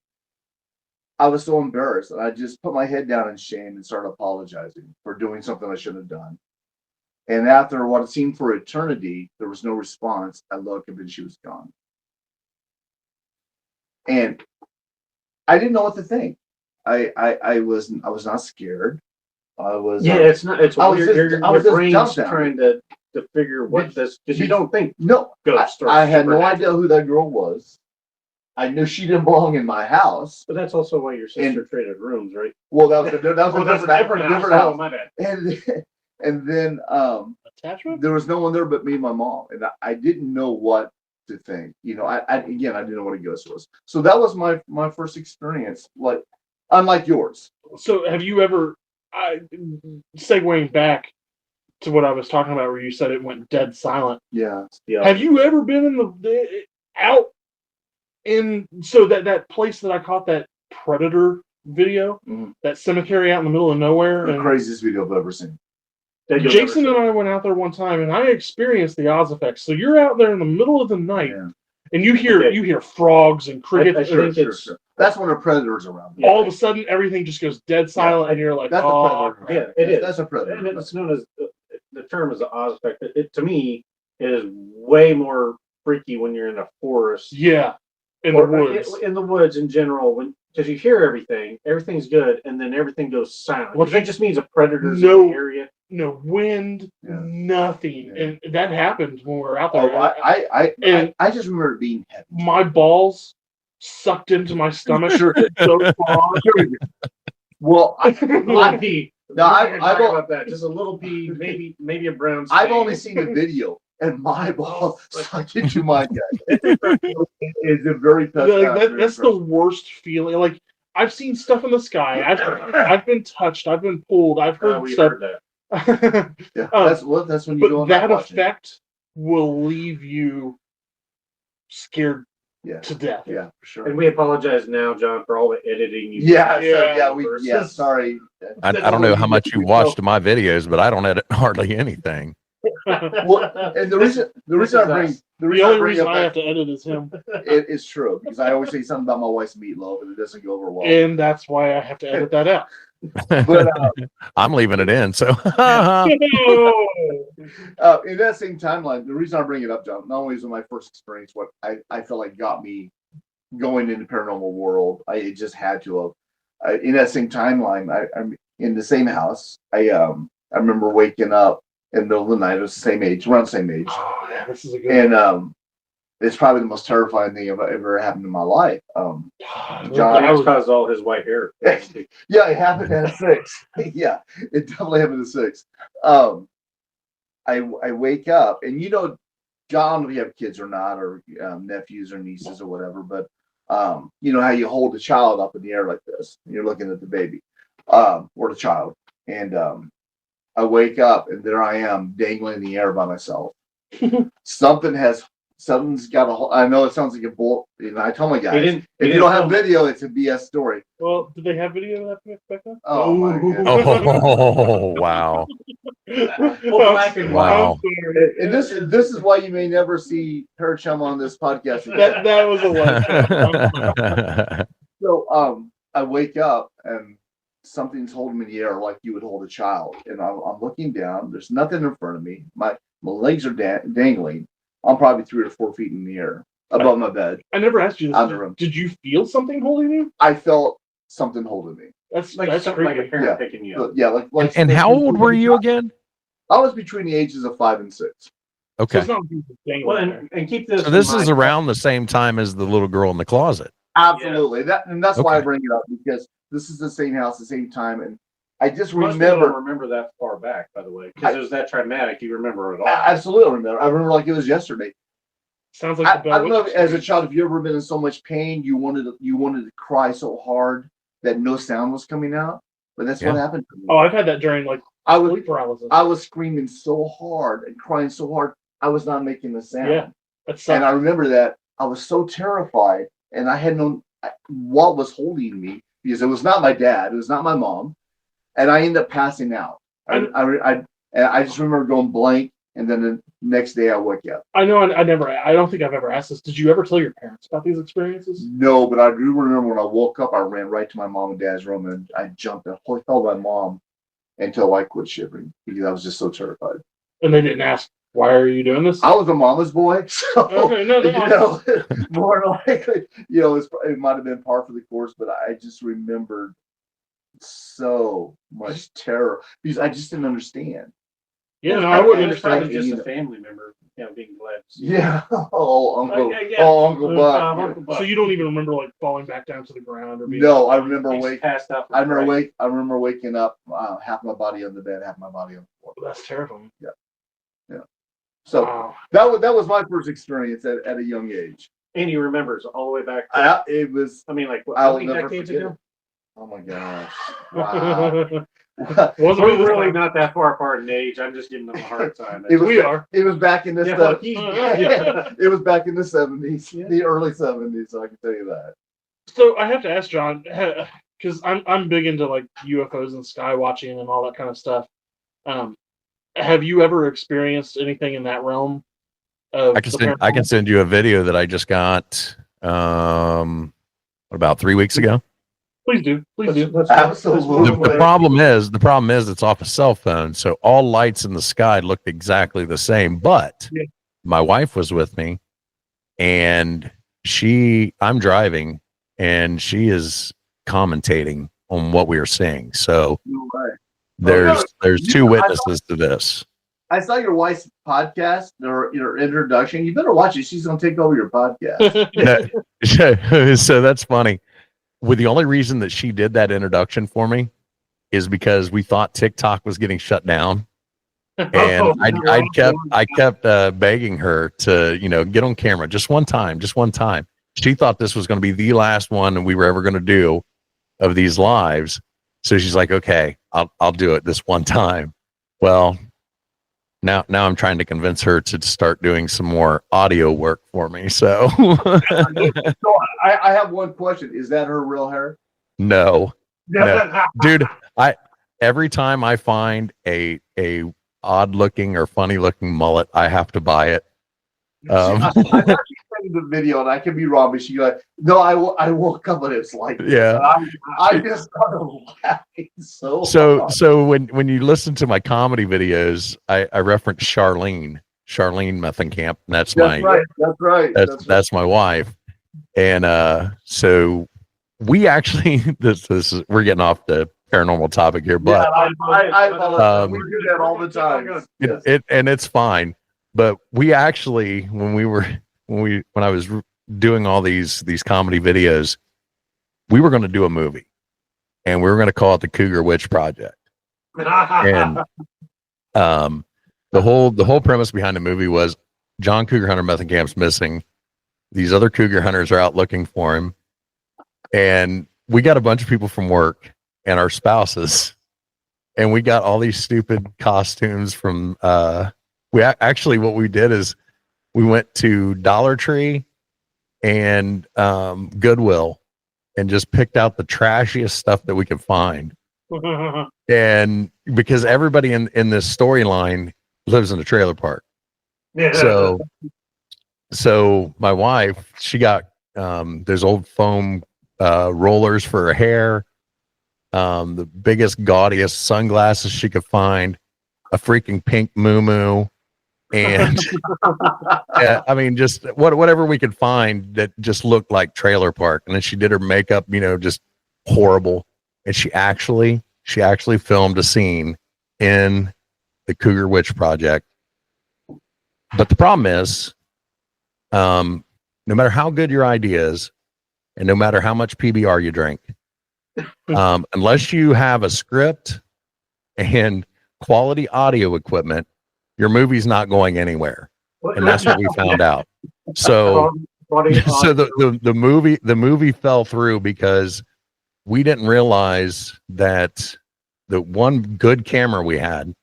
I was so embarrassed, and I just put my head down in shame and started apologizing for doing something I shouldn't have done. And after what seemed for eternity, there was no response. I looked, and then she was gone. And I didn't know what to think. I was not scared. I was It's not. It's I was weird. just- Your I was just brain's dumbfounded. trying to figure what this, because you don't think no. ghost or I had no supernatural. idea who that girl was. I knew she didn't belong in my house. But that's also why your sister traded rooms, right? Well, that was a Oh, that's a different house. Oh, house. my bad. And then Attachment? there was no one there but me and my mom, and I didn't know what to think. You know, I didn't know what a ghost was. So that was my first experience, like unlike yours. So have you ever, segueing back to what I was talking about where you said it went dead silent. Yeah. Have you ever been in the out in, so that place that I caught that predator video, that cemetery out in the middle of nowhere? The and craziest video I've ever seen. Jason and I went out there one time, and I experienced the Oz effect. So you're out there in the middle of the night, and you hear frogs and crickets. Sure. That's when a predator's around. All of a sudden, everything just goes dead silent, and you're like, That's "Oh, a predator. Yeah, it is. That's a predator. And it's known as the term is the Oz effect. It to me is way more freaky when you're in a forest. yeah, in the woods." In the woods in general, because you hear everything's good, and then everything goes silent. Well, That just means a predator's no- in the area. No wind, nothing, Yeah. and that happened when we were out there. Oh, I just remember it being heavy. My balls sucked into my stomach. Sure did. So far. Well, Little pea. No, I've I've about that. Just a little pea, maybe a brown. I've stain. only seen the video, and my balls sucked into my gut. It's a very That's the worst feeling. Like, I've seen stuff in the sky. I've been touched. I've been pulled. I've heard We stuff. heard that. Yeah, that's when you go But on that watching. effect will leave you scared Yeah, to death. yeah, for sure. And we apologize now, John, for all the editing you. Sorry. I don't know how much you watched my videos, but I don't edit hardly anything. Well, and the reason I bring The only reason up I have to edit is him, it is true because I always say something about my wife's meatloaf and it doesn't go over well. and that's why I have to edit that out. But I'm leaving it in. So in that same timeline, the reason I bring it up, John, not only is it my first experience, what I feel like got me going into the paranormal world, it just had to have. In that same timeline, I'm in the same house. I remember waking up in the middle of the night. It was the same age, around the same age. Oh, yeah, this is a good And it's probably the most terrifying thing ever happened in my life. one. John, That caused all his white hair. yeah, it happened at 6. Yeah, it definitely happened at 6. I wake up, and John, if you have kids or not, or nephews or nieces or whatever, but you know how you hold a child up in the air like this, and you're looking at the baby, or the child, and I wake up, and there I am dangling in the air by myself. Something's got a hold. I know it sounds like a bull. I tell my guys, if you don't have video, it's a BS story. Well, did they have video of that back then? Oh my God. oh wow. Wow. And this is why you may never see her chum on this podcast again. That was a one. So I wake up and something's holding me in the air like you would hold a child, and I'm looking down. There's nothing in front of me. My legs are dangling. I'm probably 3 or 4 feet in the air above my bed. I never asked you On the this. room. Did you feel something holding you? I felt something holding me. That's Something like a creepy. parent Yeah. picking you up. Yeah, like. And how old were you again? I was between the ages of 5 and 6. So Okay. it's not people dangling Well, there. and keep this. So this in is mind. around the same time as the little girl in the closet. Absolutely. That's why I Okay. bring it up, because this is the same house, the same time, and I just Most people don't remember. remember that far back, by the way, because it was that traumatic. You remember it all. I absolutely remember. I remember like it was yesterday. Sounds like I the Bell don't know if, Witch as a story. child, if you ever been in so much pain, you wanted to cry so hard that no sound was coming out. But that's what Yeah. happened to me. Oh, I've had that during like I was sleep paralysis. I was screaming so hard and crying so hard, I was not making a sound. Yeah, that's And I remember that I was so terrified, and I had no what was holding me, because it was not my dad, it was not my mom, and I ended up passing out. I just remember going blank, and then the next day I woke up. I know. I don't think I've ever asked this. Did you ever tell your parents about these experiences? No, but I do remember when I woke up, I ran right to my mom and dad's room, and I jumped and held my mom until I quit shivering, because I was just so terrified. And they didn't ask, why are you doing this? I was a mama's boy, so Okay, no. more likely, it might have been par for the course, but I just remembered so much terror because I just didn't understand. Yeah, no, I wouldn't It was probably understand. just a family member, being glad. To see Yeah, Uncle Uncle Buck. Buck. So you don't even remember like falling back down to the ground or being No, I remember He's waking. passed out. I remember waking up, half my body on the bed, half my body on the floor. That's terrifying. So Wow. that was my first experience at a young age. And he remembers all the way back. To, It was. I mean, like what, I how will many never decades forget ago? it. Oh my gosh! Wow. Wasn't We're we really not that far apart in age. I'm just giving them a hard time. It was, We are. It was back in this. Yeah, well, yeah. It was back in the 70s, Yeah. the early 70s. So I can tell you that. So I have to ask John, because I'm big into like UFOs and sky watching and all that kind of stuff. Have you ever experienced anything in that realm? I can send you a video that I just got about 3 weeks ago. Please do. Absolutely. The problem is it's off a cell phone, so all lights in the sky looked exactly the same. But Yeah. my wife was with me, and I'm driving, and she is commentating on what we are seeing. So No way. there's two witnesses to this. I saw your wife's podcast, or your introduction. You better watch it. She's going to take over your podcast. No, so that's funny. The only reason that she did that introduction for me is because we thought TikTok was getting shut down, and I kept begging her to get on camera just one time. She thought this was going to be the last one we were ever going to do of these lives, so she's like, "Okay, I'll do it this one time." Well, now I'm trying to convince her to start doing some more audio work for me. So So I have one question. Is that her real hair? no, dude. Every time I find a odd looking or funny looking mullet, I have to buy it. I thought you said watching the video, and I could be wrong, but she's like, "No, I won't come when it's like this." Yeah. And I just started laughing so hard. So when you listen to my comedy videos, I reference Charlene Mething Camp. And that's my right. That's right. that's my wife. And so we actually this is we're getting off the paranormal topic here, but I apologize. We do that all the time. and it's fine. But we actually when I was doing all these comedy videos, we were going to do a movie, and we were going to call it the Cougar Witch Project. And the whole premise behind the movie was John Cougar Hunter Methenkamp's missing. These other cougar hunters are out looking for him, and we got a bunch of people from work and our spouses, and we got all these stupid costumes from what we did is we went to Dollar Tree and Goodwill and just picked out the trashiest stuff that we could find. And because everybody in this storyline lives in a trailer park. Yeah. So my wife, she got there's old foam rollers for her hair, the biggest, gaudiest sunglasses she could find, a freaking pink moo, and yeah, I mean, just whatever we could find that just looked like trailer park. And then she did her makeup, just horrible. And she actually filmed a scene in the Cougar Witch Project. But the problem is, no matter how good your idea is, and no matter how much PBR you drink, unless you have a script and quality audio equipment, your movie's not going anywhere. And that's what we found out. So the movie fell through because we didn't realize that the one good camera we had,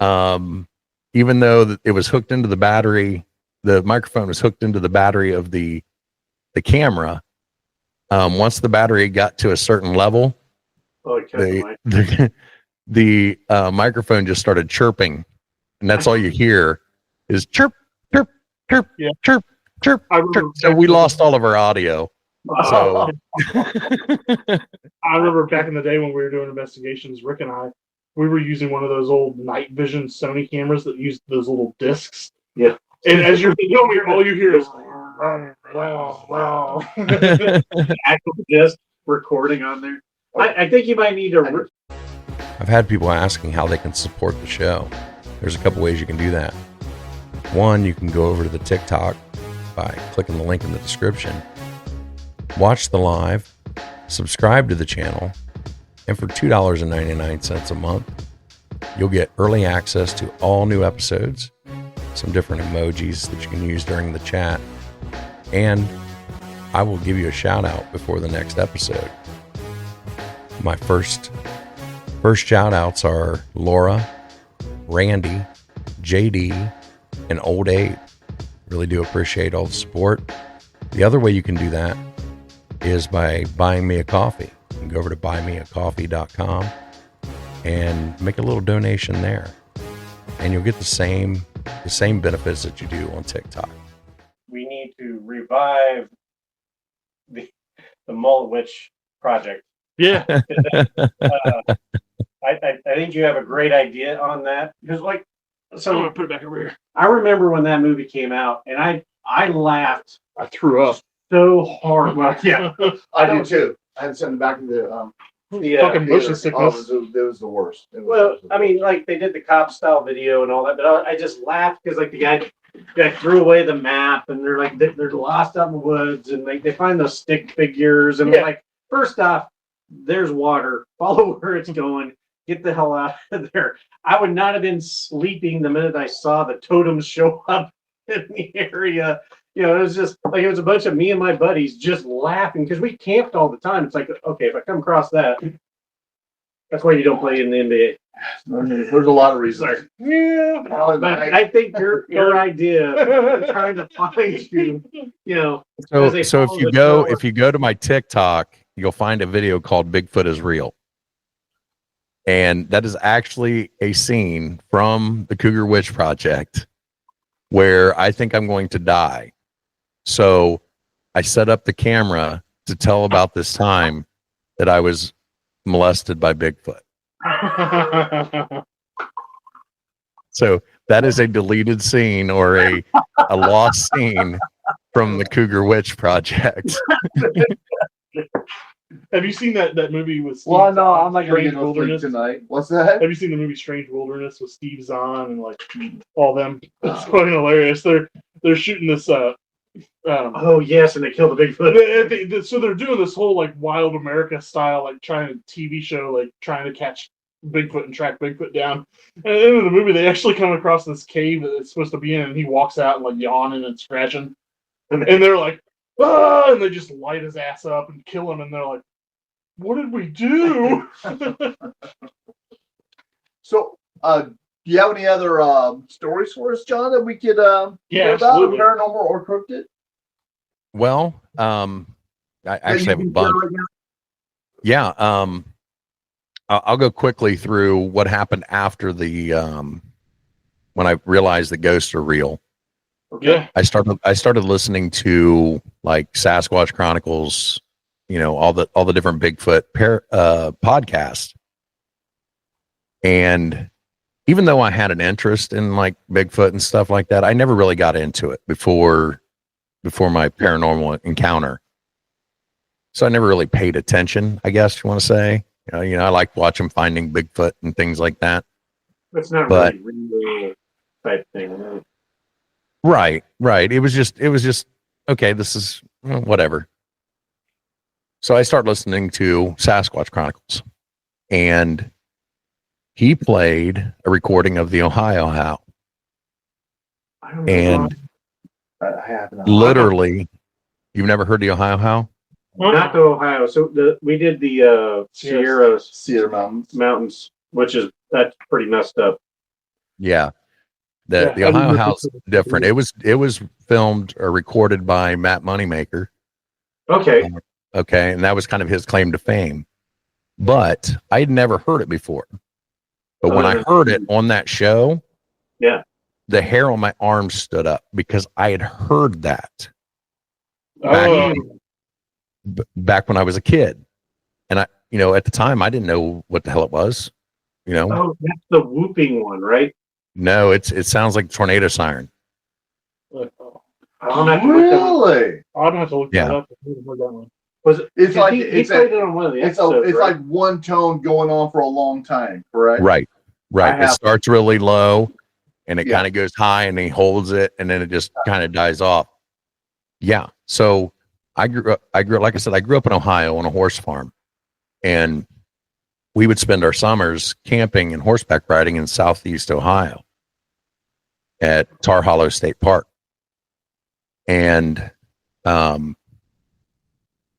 even though it was hooked into the battery, the microphone was hooked into the battery of the camera. Once the battery got to a certain level, the microphone just started chirping, and that's all you hear is chirp, chirp, chirp, yeah. chirp, chirp, chirp. So we lost all of our audio. So I remember back in the day when we were doing investigations, Rick and I, we were using one of those old night vision Sony cameras that used those little discs. Yeah. And as you're all you hear is wow. Actual disc recording on there. I think you might need to. I've had people asking how they can support the show. There's a couple ways you can do that. One, you can go over to the TikTok by clicking the link in the description. Watch the live, subscribe to the channel, and for $2.99 a month, you'll get early access to all new episodes, some different emojis that you can use during the chat, and I will give you a shout out before the next episode. My first shout outs are Laura, Randy, JD, and Old Abe. Really do appreciate all the support. The other way you can do that is by buying me a coffee. You can go over to buymeacoffee.com and make a little donation there, and you'll get the same benefits that you do on TikTok. We need to revive the Mullet Witch Project. Yeah. I think you have a great idea on that, because I'm gonna put it back over here. I remember when that movie came out, and I laughed. I threw up so hard. Well, yeah, I do too. I had to send it back to the fucking motion sickness. It was the worst. Well, I mean, like they did the cop style video and all that, but I just laughed because like the guy threw away the map, and they're lost out in the woods, and they find those stick figures, and like, first off, there's water. Follow where it's going. Get the hell out of there. I would not have been sleeping the minute I saw the totems show up in the area. It was just like, it was a bunch of me and my buddies just laughing because we camped all the time. It's like, okay, if I come across that, that's why you don't play in the NBA. There's a lot of reasons. Yeah, but I think your idea trying to find So if you go to my TikTok, you'll find a video called Bigfoot is Real. And that is actually a scene from the Cougar Witch Project where I think I'm going to die. So I set up the camera to tell about this time that I was molested by Bigfoot. So that is a deleted scene or a lost scene from the Cougar Witch Project. Have you seen that movie with Steve Well, no, Zahn, I'm not gonna Strange get no sleep Wilderness? tonight. What's that? Have you seen the movie Strange Wilderness with Steve Zahn and like all them? It's quite hilarious. They're shooting this. Oh yes, and they killed the Bigfoot. So they're doing this whole like Wild America style, like trying to TV show, like trying to catch Bigfoot and track Bigfoot down. And at the end of the movie, they actually come across this cave that it's supposed to be in, and he walks out and like yawning and scratching, and they're like, ah, and they just light his ass up and kill him, and they're like, what did we do? So, do you have any other stories for us, John, that we could Yeah, hear about absolutely. paranormal or cryptid? Well, I actually have a bunch. Yeah. I'll go quickly through what happened after the when I realized that ghosts are real. Yeah. I started listening to like Sasquatch Chronicles, all the different Bigfoot podcasts. And even though I had an interest in like Bigfoot and stuff like that, I never really got into it before my paranormal encounter. So I never really paid attention, I guess you want to say. I like watching Finding Bigfoot and things like that. It's not But- really real type thing. Right. It was just okay, this is whatever. So I start listening to Sasquatch Chronicles, and he played a recording of the Ohio Howl. I don't know. And I have not. literally, you've never heard the Ohio Howl? Not the Ohio. So we did the Sierra Cedar Mountains. which that's pretty messed up. Yeah. The Yeah, I Ohio remember Howl's this. different. It was filmed or recorded by Matt Moneymaker. Okay. Okay, and that was kind of his claim to fame. But I'd never heard it before. But when I heard it on that show, Yeah. the hair on my arm stood up because I had heard that Oh, back when I was a kid. And I, at the time I didn't know what the hell it was. Oh, that's the whooping one, right? No, it sounds like tornado siren. I don't have to look that one. Really? I'll have to look Yeah. that up. I haven't heard that one. Was it? It's like he it's played it on one of the it's episodes. it's right? like one tone going on for a long time, correct? Right. I It have- starts really low and it Yeah. kind of goes high and he holds it and then it just kind of dies off. Yeah. So I grew up, like I said, I grew up in Ohio on a horse farm, and we would spend our summers camping and horseback riding in Southeast Ohio at Tar Hollow State Park. And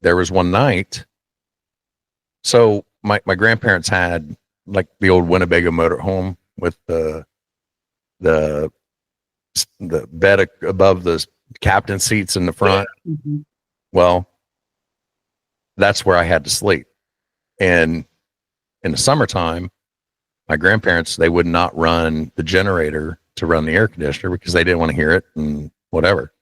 there was one night. So my grandparents had like the old Winnebago motorhome with the bed above the captain seats in the front. Mm-hmm. Well, that's where I had to sleep. And in the summertime, my grandparents, they would not run the generator to run the air conditioner because they didn't want to hear it and whatever.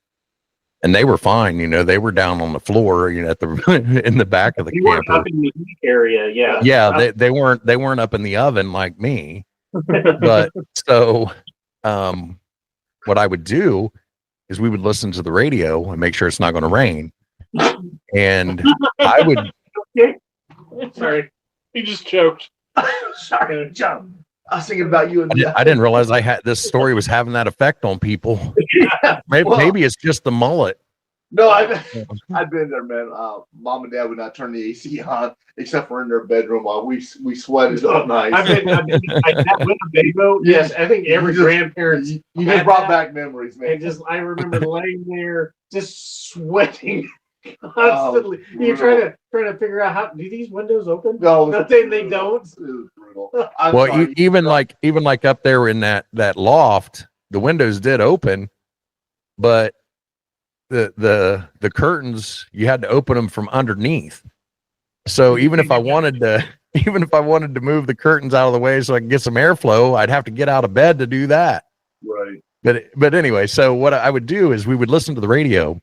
And they were fine, they were down on the floor, at the in the back of the You weren't camper. up in the heat area, yeah. Yeah, they weren't up in the oven like me. But so what I would do is we would listen to the radio and make sure it's not going to rain. And I would Sorry, he just choked. Sorry, John. I was thinking about you and I didn't realize this story was having that effect on people. Maybe it's just the mullet. No, I've been there, man. Mom and Dad would not turn the AC on except for in their bedroom while we sweated all night. I've been that Winnebago. Yes, I think every grandparent's. You just brought back memories, man. And I remember laying there just sweating constantly. You're trying to figure out how do these windows open? No, Nothing. They don't. It was brutal. I'm Well, sorry. even like up there in that loft, the windows did open, but the curtains, you had to open them from underneath. So even if I wanted to move the curtains out of the way so I can get some airflow, I'd have to get out of bed to do that. Right. But anyway, so what I would do is we would listen to the radio,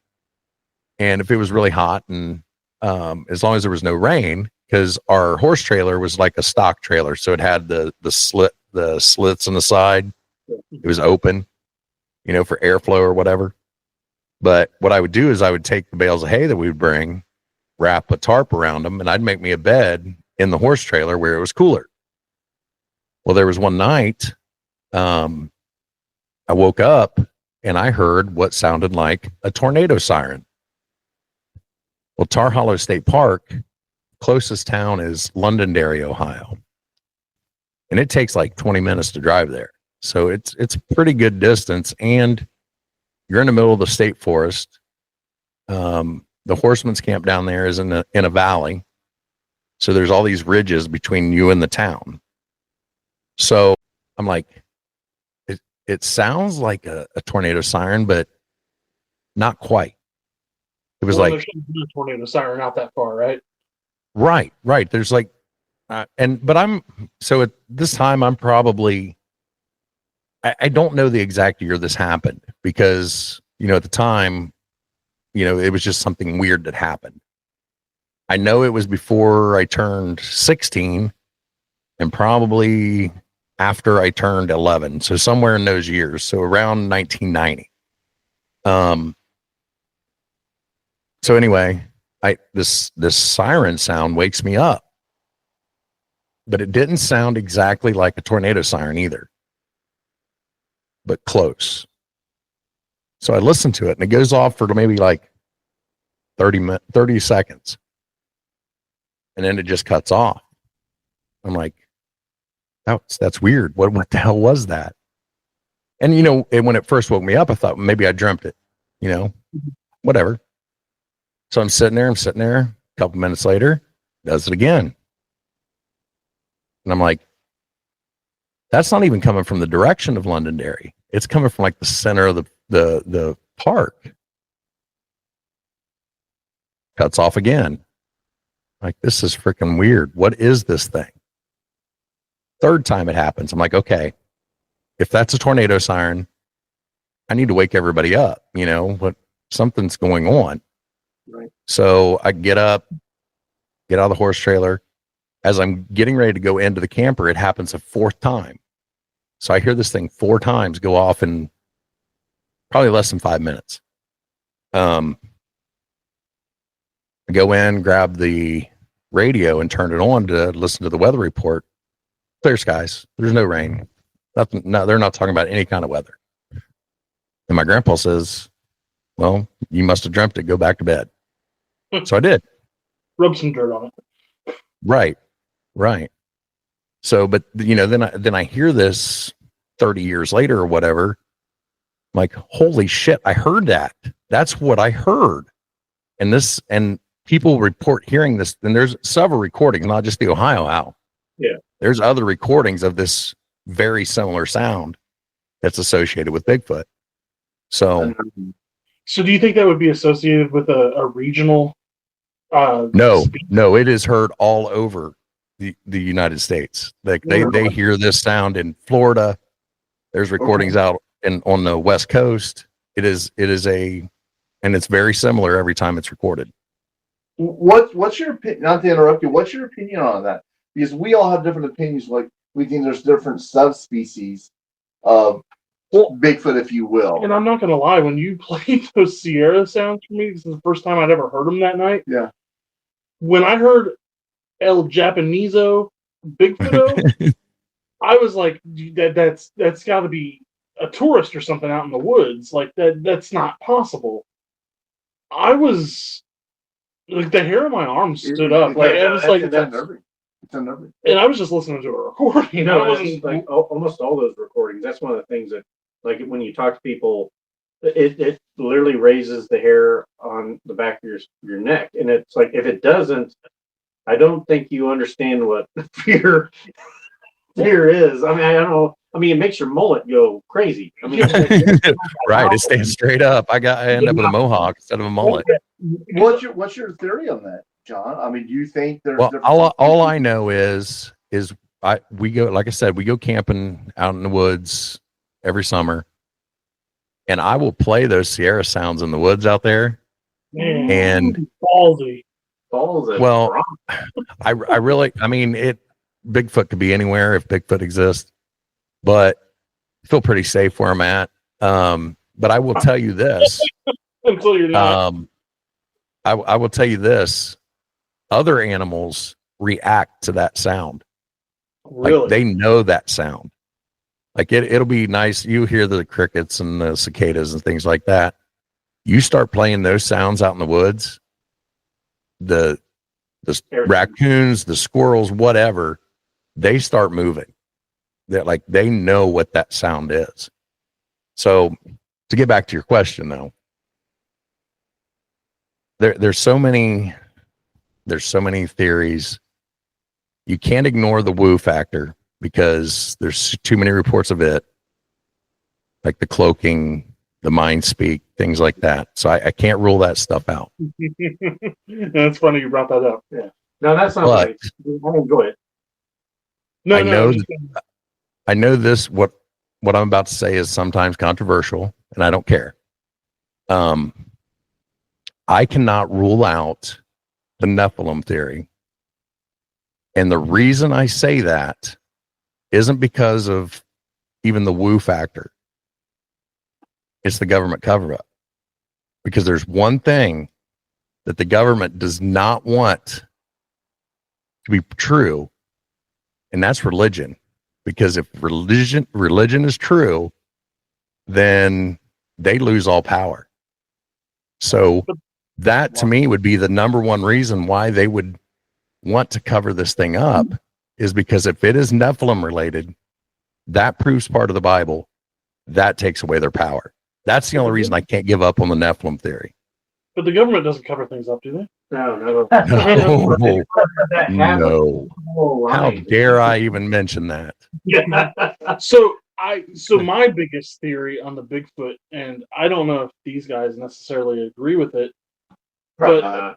And if it was really hot, and as long as there was no rain, because our horse trailer was like a stock trailer, so it had the slits on the side. It was open, for airflow or whatever. But what I would do is I would take the bales of hay that we would bring, wrap a tarp around them, and I'd make me a bed in the horse trailer where it was cooler. Well, there was one night, I woke up and I heard what sounded like a tornado siren. Well, Tar Hollow State Park, closest town is Londonderry, Ohio. And it takes like 20 minutes to drive there. So it's a pretty good distance, and you're in the middle of the state forest. The horseman's camp down there is in a valley. So there's all these ridges between you and the town. So I'm like, it sounds like a tornado siren, but not quite. It was Well, like there shouldn't be a tornado siren out that far, right? right. There's like, but I'm, so at this time I'm probably, I don't know the exact year this happened, because, at the time, it was just something weird that happened. I know it was before I turned 16 and probably after I turned 11. So somewhere in those years. So around 1990. So anyway, this siren sound wakes me up, but it didn't sound exactly like a tornado siren either, but close. So I listened to it, and it goes off for maybe like 30 seconds. And then it just cuts off. I'm like, that's weird. What the hell was that? And, when it first woke me up, I thought maybe I dreamt it, whatever. So I'm sitting there. A couple minutes later, does it again. And I'm like, that's not even coming from the direction of Londonderry. It's coming from like the center of the park. Cuts off again. Like, this is freaking weird. What is this thing? Third time it happens, I'm like, okay, if that's a tornado siren, I need to wake everybody up. What, something's going on. Right. So I get up, get out of the horse trailer. As I'm getting ready to go into the camper, it happens a fourth time. So I hear this thing 4 times go off in probably less than 5 minutes. I go in, grab the radio and turn it on to listen to the weather report. Clear skies. There's no rain. Nothing. No, they're not talking about any kind of weather. And my grandpa says, well, you must have dreamt it. Go back to bed. So I did. Rub some dirt on it. Right. So, but then I hear this 30 years later or whatever. I'm like, holy shit, I heard that. That's what I heard. And people report hearing this, and there's several recordings, not just the Ohio owl. Yeah. There's other recordings of this very similar sound that's associated with Bigfoot. So do you think that would be associated with a regional? No, it is heard all over the United States. Like they hear this sound in Florida. There's recordings out on the West Coast. It is and it's very similar every time it's recorded. What's your opinion? Not to interrupt you. What's your opinion on that? Because we all have different opinions. Like, we think there's different subspecies of Bigfoot, if you will. And I'm not going to lie, when you played those Sierra sounds for me, this is the first time I'd ever heard them that night. Yeah. When I heard El Japanizo Bigfooto, I was like, that's got to be a tourist or something out in the woods. Like, that's not possible. I was like, the hair on my arm stood up. Like, I was like, it's unnerving. And I was just listening to a recording. I wasn't like almost all those recordings. That's one of the things that, like, when you talk to people, it literally raises the hair on the back of your neck. And it's like, if it doesn't, I don't think you understand what fear is. I mean, I don't know. I mean, it makes your mullet go crazy. I mean, right. It stands straight up. I end up with a mohawk instead of a mullet. What's your theory on that, John? I mean, do you think there's all I know is we go camping out in the woods every summer, and I will play those Sierra sounds in the woods out there, Man, And ballsy. Balls and well, rock. I really, I mean, Bigfoot could be anywhere if Bigfoot exists, but I feel pretty safe where I'm at. But I will tell you this. Until you're not. I will tell you this. Other animals react to that sound. Really? Like they know that sound. Like it'll be nice. You hear the crickets and the cicadas and things like that. You start playing those sounds out in the woods, the raccoons, the squirrels, whatever, they start moving. They know what that sound is. So to get back to your question though, there's so many theories. You can't ignore the woo factor because there's too many reports of it, like the cloaking, the mind speak, things like that. So I can't rule that stuff out. That's funny you brought that up. Yeah. No, that's not But- right. I enjoy it. No, I know just- I know this, what I'm about to say is sometimes controversial, and I don't care. I cannot rule out the Nephilim theory. And the reason I say that isn't because of even the woo factor. It's the government cover up. Because there's one thing that the government does not want to be true, and that's religion. Because if religion is true, then they lose all power. So that to me would be the number one reason why they would want to cover this thing up, is because if it is Nephilim related, that proves part of the Bible, that takes away their power. That's the only reason I can't give up on the Nephilim theory. But the government doesn't cover things up, do they? No. No, That happens. no. All How right. dare I even mention that? Yeah. So my biggest theory on the Bigfoot, and I don't know if these guys necessarily agree with it, Probably but not.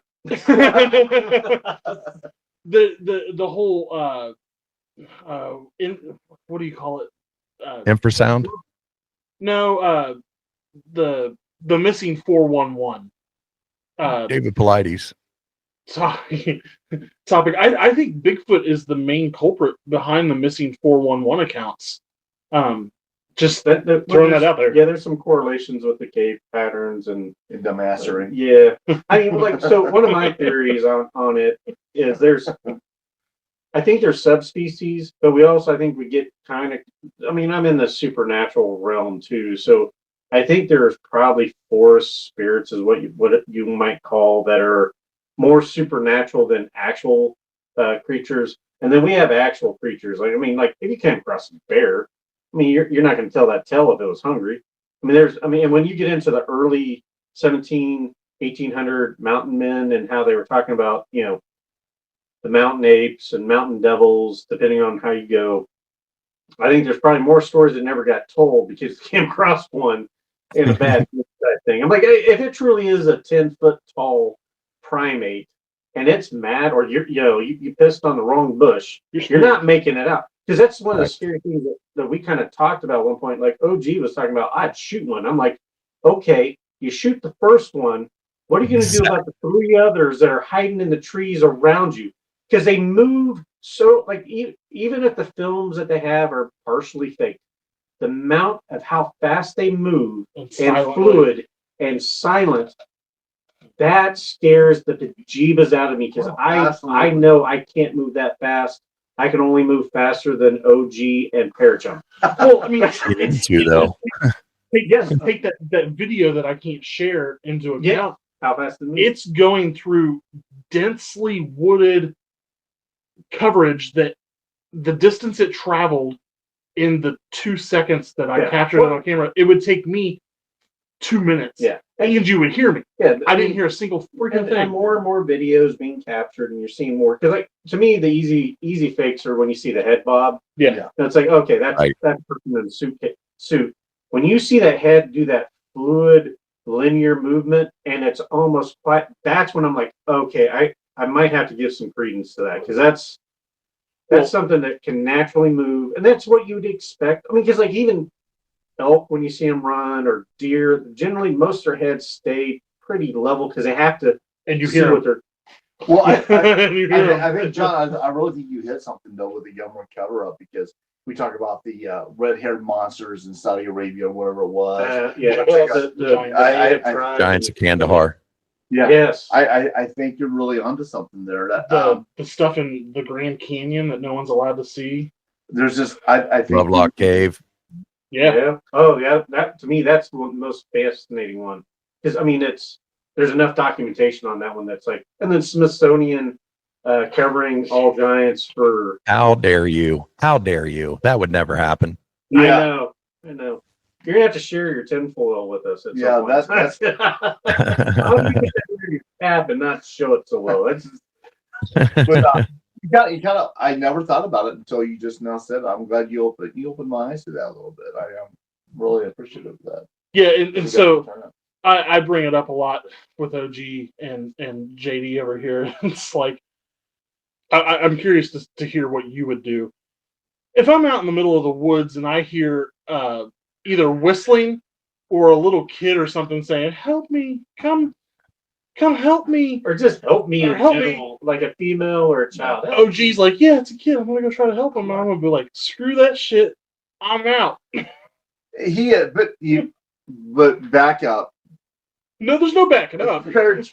the whole what do you call it? Infrasound? No, the missing 411. David Paulides. Topic. I think Bigfoot is the main culprit behind the missing 411 accounts. Just throwing that out there. Yeah, there's some correlations with the cave patterns and The mastering. yeah. I mean, like, so one of my theories on it is I think there's subspecies, but we also, I think we get kind of, I mean, I'm in the supernatural realm too. So I think there's probably forest spirits is what you might call, that are more supernatural than actual creatures. And then we have actual creatures. Like, I mean, like if you came across a bear, I mean, you're not going to tell that tale if it was hungry. I mean, and when you get into the early 1800 mountain men and how they were talking about, the mountain apes and mountain devils, depending on how you go, I think there's probably more stories that never got told because you came across one in a bad thing. I'm like, if it truly is a 10-foot tall primate and it's mad, or you pissed on the wrong bush, you're not making it out. Because that's one of the scary things that we kind of talked about at one point. Like OG was talking about, I'd shoot one. I'm like, okay, you shoot the first one. What are you going to do about the 3 others that are hiding in the trees around you? Because they move so, like, even if the films that they have are partially fake, the amount of how fast they move and fluid and silent, that scares the bejeebas out of me. Because I know I can't move that fast. I can only move faster than OG and Parachum. Well, I mean, though. Take that video that I can't share into account. Yeah. How fast it moves. It's going through densely wooded coverage that the distance it traveled in the 2 seconds that I captured it on camera, it would take me 2 minutes. Yeah. And you would hear me. Yeah. I didn't hear a single freaking thing. And more and more videos being captured, and you're seeing more. Because, like, to me, the easy fakes are when you see the head bob. Yeah. And it's like, okay, that's right. That person in the suit. When you see that head do that fluid, linear movement, and it's almost quite, that's when I'm like, okay, I might have to give some credence to that, because that's something that can naturally move, and that's what you'd expect. I mean, because like even elk, when you see them run, or deer, generally most of their heads stay pretty level because they have to And you see hear what them. they're. Well, And you hear 'em. I think, John, I really think you hit something though with the Yummer cover up because we talk about the red-haired monsters in Saudi Arabia or wherever it was. Yeah, Well, the Giants of Kandahar. Yeah, Yes. I think you're really onto something there. That The stuff in the Grand Canyon that no one's allowed to see. there's just I think Lovelock Cave. Yeah. Oh, yeah. That to me, that's the most fascinating one because I mean, there's enough documentation on that one that's like, and then Smithsonian covering all giants for. How dare you? How dare you? That would never happen. I know. You're gonna have to share your tinfoil with us. At some point. that's How do you get that under your cap and not show it so well? That's but, you kind of I never thought about it until you just now said it. I'm glad you opened my eyes to that a little bit. I am really appreciative of that. Yeah, and so I bring it up a lot with OG and JD over here. It's like I'm curious to hear what you would do if I'm out in the middle of the woods and I hear either whistling or a little kid or something saying, "Help me! Come help me!" or just help me Or in help me. general, like a female or a child. OG's like, "Yeah, it's a kid. I'm gonna go try to help him." I'm gonna be like, "Screw that shit. I'm out." But back up. No, there's no backing up. Well, there is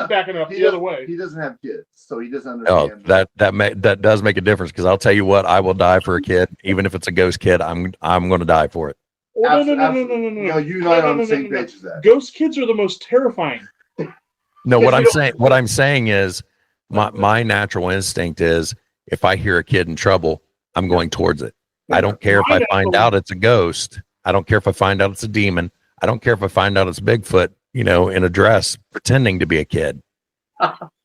backing up the other way. He doesn't have kids, so he doesn't Oh, understand. that does make a difference because I'll tell you what, I will die for a kid, even if it's a ghost kid. I'm going to die for it. Oh, no. No, you and I are on the same page as that. Ghost kids are the most terrifying. No, what I'm saying is, my natural instinct is if I hear a kid in trouble, I'm going towards it. I don't care if I find out it's a ghost. I don't care if I find out it's a demon. I don't care if I find out it's Bigfoot, in a dress pretending to be a kid.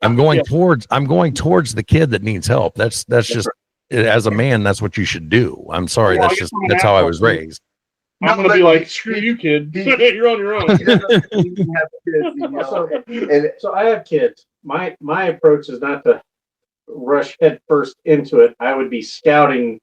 I'm going towards the kid that needs help. That's just, as a man, that's what you should do. I'm sorry. Well, That's how I was raised. I'm going to be like, screw you, kid. You're on your own. He doesn't have kids, So I have kids. My approach is not to rush head first into it. I would be scouting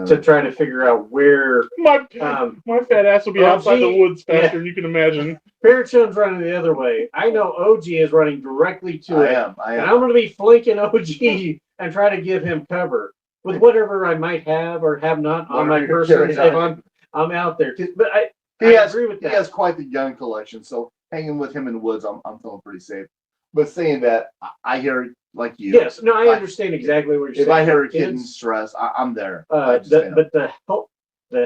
to try to figure out where My fat ass will be outside the woods faster than you can imagine. Parachut's running the other way. I know OG is running directly to it. I And am. I'm going to be flanking OG and try to give him cover with whatever I might have or have not on my person if I'm out there. But I agree with that. He has quite the gun collection, so hanging with him in the woods, I'm feeling pretty safe. But saying that, I hear like you. Yes, no, I understand exactly what you're saying. If I hear a kid in stress, I'm there. But the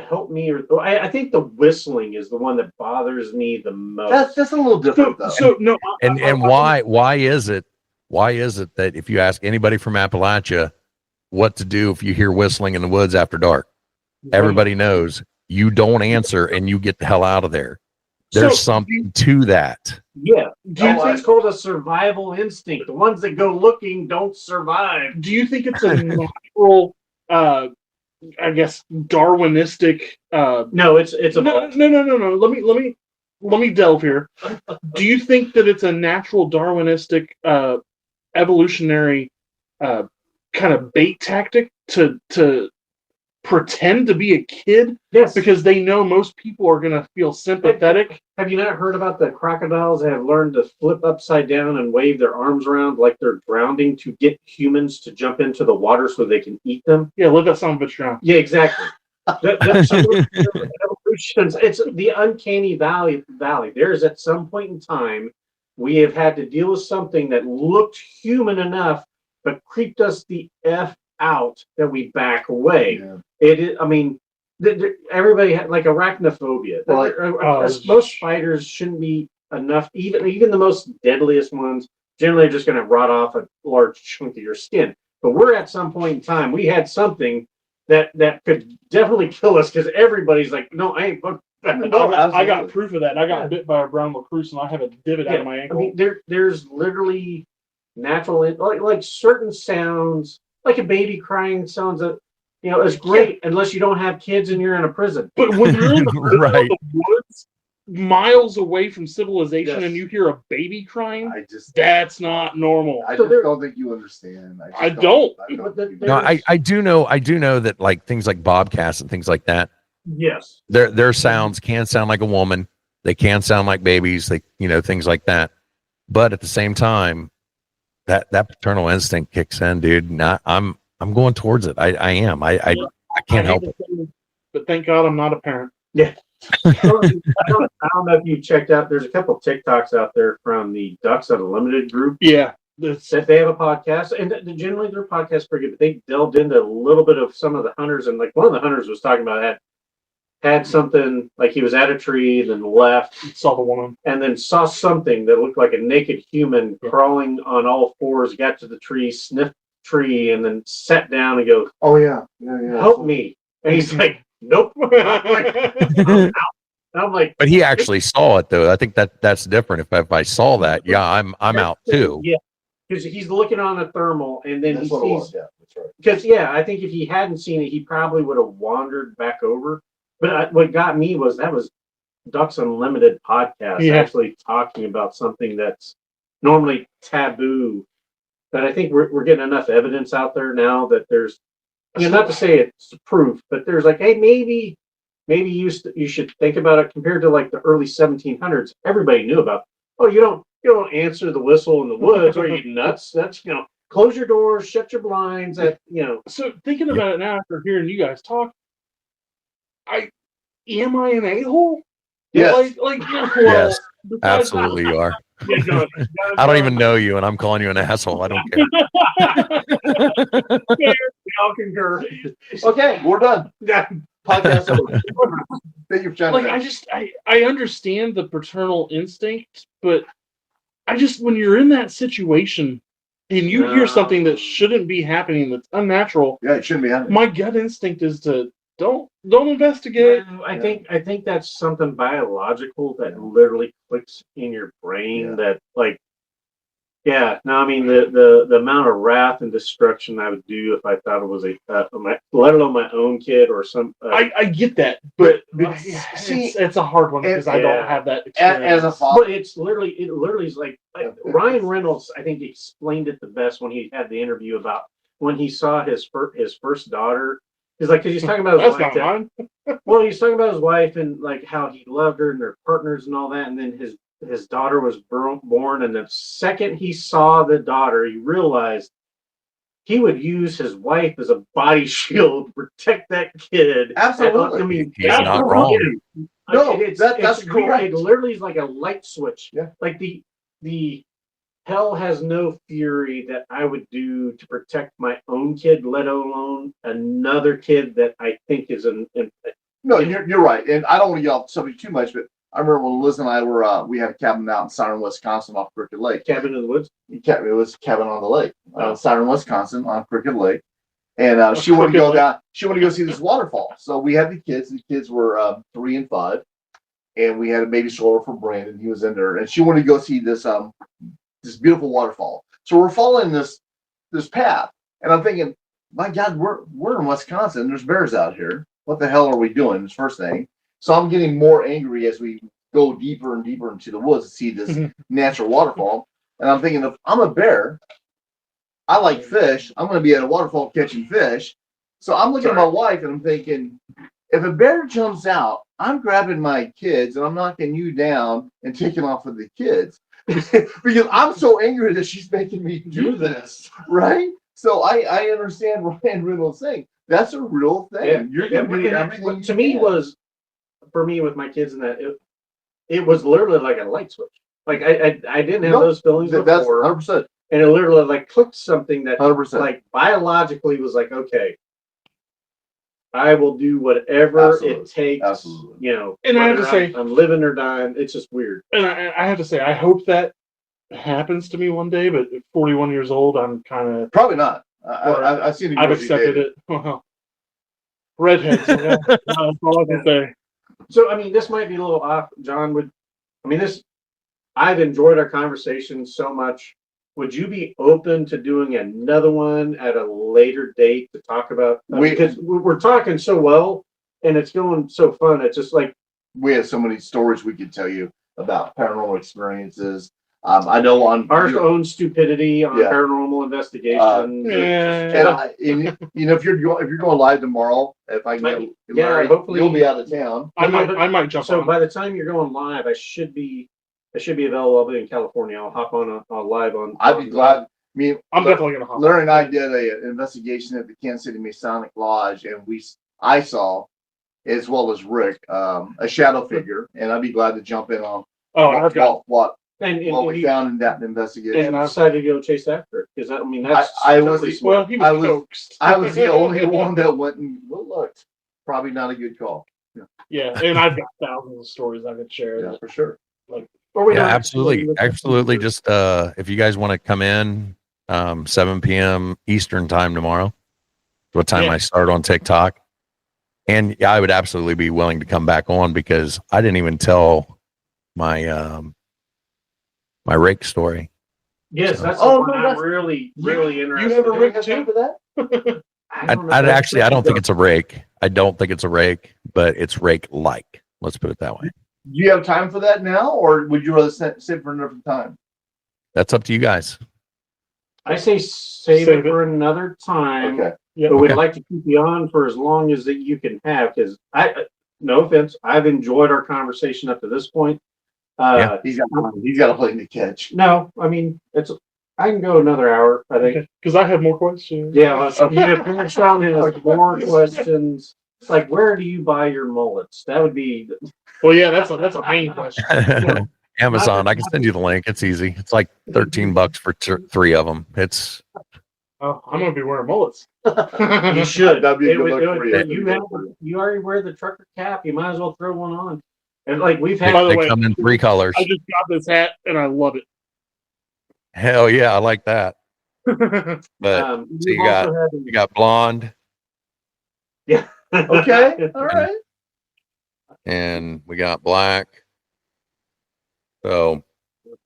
help me, or I think the whistling is the one that bothers me the most. That's a little different though. So no, And why is it that if you ask anybody from Appalachia what to do if you hear whistling in the woods after dark, everybody knows you don't answer and you get the hell out of there. There's something to that. Yeah, it's called a survival instinct. The ones that go looking don't survive. do you think it's a natural, I guess, Darwinistic? No, it's a No. Let me delve here. Do you think that it's a natural Darwinistic, evolutionary, kind of bait tactic to pretend to be a kid? Yes, Because they know most people are going to feel sympathetic. have you not heard about the crocodiles that have learned to flip upside down and wave their arms around like they're drowning to get humans to jump into the water so they can eat them? Yeah, let that son of a bitch drown. Yeah, exactly. That's evolution. It's the uncanny valley. There's at some point in time we have had to deal with something that looked human enough but creeped us the F out that we back away. Yeah. It is, I mean, everybody had like arachnophobia. Most spiders shouldn't be enough. Even the most deadliest ones generally are just going to rot off a large chunk of your skin. But we're at some point in time, we had something that could definitely kill us because everybody's like, no, I ain't. I got proof of that. I got bit by a brown recluse and I have a divot out of my ankle. I mean, there's literally natural, like certain sounds, like a baby crying sounds that, is great unless you don't have kids and you're in a prison. But when you're in the middle of Right. the woods, miles away from civilization, Yes. and you hear a baby crying, I just that's not normal. I So just don't think you understand. I don't. No, I do know that like things like bobcats and things like that, Yes. their sounds can sound like a woman, They can sound like babies, things like that. But at the same time, that paternal instinct kicks in, dude. And I'm going towards it. I am. I can't help it. But thank God I'm not a parent. Yeah. I don't know if you checked out. There's a couple of TikToks out there from the Ducks Unlimited group. Yeah. That they have a podcast, and generally their podcast is pretty good. But they delved into a little bit of some of the hunters, and like one of the hunters was talking about had something like he was at a tree, then left, saw the woman, and then saw something that looked like a naked human crawling on all fours. Got to the tree, sniffed the tree, and then sat down and goes, Oh yeah. help me. And he's like, nope. I'm out. And I'm like, but he actually saw it though. I think that's different. If I saw that, yeah, I'm out too. Yeah, because he's looking on a thermal, and then That's he what it sees. was. Yeah, that's right. Because I think if he hadn't seen it, he probably would have wandered back over. But what got me was that was Ducks Unlimited podcast actually talking about something that's normally taboo. But I think we're getting enough evidence out there now that there's, not to say it's proof, but there's like, hey, maybe you should think about it compared to like the early 1700s. Everybody knew about. Oh, you don't answer the whistle in the woods. Are you nuts? That's close your doors, shut your blinds. So thinking about it now after hearing you guys talk, am I an a-hole? Yes. Yes, absolutely you are. I don't even know you, and I'm calling you an asshole. I don't care. I'll concur. Okay, we're done. Podcast over. Thank you for chiming in. I understand the paternal instinct, but when you're in that situation and you hear something that shouldn't be happening, that's unnatural. Yeah, it shouldn't be happening. My gut instinct is to don't investigate. I think that's something biological that literally clicks in your brain. That like, I mean the amount of wrath and destruction I would do if I thought it was let alone my own kid or some. I get that, but see, it's a hard one because I don't have that experience. As a father. But it literally is like Ryan Reynolds. I think explained it the best when he had the interview about when he saw his first daughter. Because he's talking about his wife. Well, he's talking about his wife and like how he loved her and their partners and all that. And then his daughter was born, and the second he saw the daughter, he realized he would use his wife as a body shield to protect that kid. Absolutely. I mean, he's not wrong. No, that's correct. It literally is like a light switch. Yeah. Like the hell has no fury that I would do to protect my own kid, let alone another kid that I think is No, you're right, and I don't want to get off the subject too much, but I remember when Liz and I were we had a cabin out in Siren, Wisconsin, off Crooked Lake. Cabin in the woods. It was cabin on the lake, Siren, Wisconsin, on Crooked Lake, and she wanted to go down. She wanted to go see this waterfall. So we had the kids. The kids were 3 and 5, and we had a baby stroller for Brandon. He was in there, and she wanted to go see this beautiful waterfall. So we're following this path, and I'm thinking, my God, we're in Wisconsin. There's bears out here. What the hell are we doing? This first thing. So I'm getting more angry as we go deeper and deeper into the woods to see this natural waterfall. And I'm thinking, if I'm a bear, I like fish. I'm going to be at a waterfall catching fish. So I'm looking at my wife and I'm thinking, if a bear jumps out, I'm grabbing my kids and I'm knocking you down and taking off with the kids. Because I'm so angry that she's making me do this, right? So I understand Ryan Reynolds saying that's a real thing. Yeah. You're going to do everything. To me, for me with my kids and that it was literally like a light switch. Like I didn't have those feelings before. That's 100%. And it literally like clicked something that 100%. like biologically was like, okay, I will do whatever it takes. Absolutely. And I have to say, I'm living or dying. It's just weird. And I have to say, I hope that happens to me one day. But at 41 years old, I'm kind of probably not. I've seen. I've accepted it. Well, redheads. Yeah. That's all I can say. So I mean, this might be a little off. John I've enjoyed our conversation so much. Would you be open to doing another one at a later date to talk about? Because we're talking so well and it's going so fun. It's just like we have so many stories we could tell you about paranormal experiences, I know on Our own stupidity on Yeah. paranormal investigation. If you're going live tomorrow, if I can get Larry, hopefully you'll be out of town. I might jump So on. by the time you're going live, I should be available. I'll be in California. I'll hop on a live on. I'd be glad. I'm definitely gonna hop on. Larry and I did an investigation at the Kansas City Masonic Lodge, and I saw, as well as Rick, a shadow figure, and I'd be glad to jump in on what we found in that investigation. And I decided to go chase after it because I mean that's I was totally Well, he was coaxed. I was the only one that went and looked. Probably not a good call. Yeah, and I've got thousands of stories I could share. Yeah, for sure. Yeah, absolutely. Just if you guys want to come in, 7 p.m. Eastern time tomorrow. What time I start on TikTok, and I would absolutely be willing to come back on because I didn't even tell my my rake story. Yes, So- that's the one I'm really interested. You have a rig Have too? time for that? I don't think it's a rake. I don't think it's a rake, but it's rake like. Let's put it that way. Do you have time for that now, or would you rather save for another time? That's up to you guys. I say save it for another time. Okay. But we'd like to keep you on for as long as that you can have because no offense, I've enjoyed our conversation up to this point. He's got a plane to catch. No, I mean I can go another hour. I think Because I have more questions. Yeah, Sean has more questions. Like, where do you buy your mullets? That would be. Well, yeah, that's a main question. Amazon. I can send you the link. It's easy. It's like $13 for 3 of them. It's Oh, I'm gonna be wearing mullets. You should. That'd be a good look for you. You already wear the trucker cap. You might as well throw one on. And like we've they, had. By the they way, come in 3 colors. I just got this hat and I love it. Hell yeah, I like that. But so we've you got also had- you got blonde Yeah. Okay. All right. and we got black. So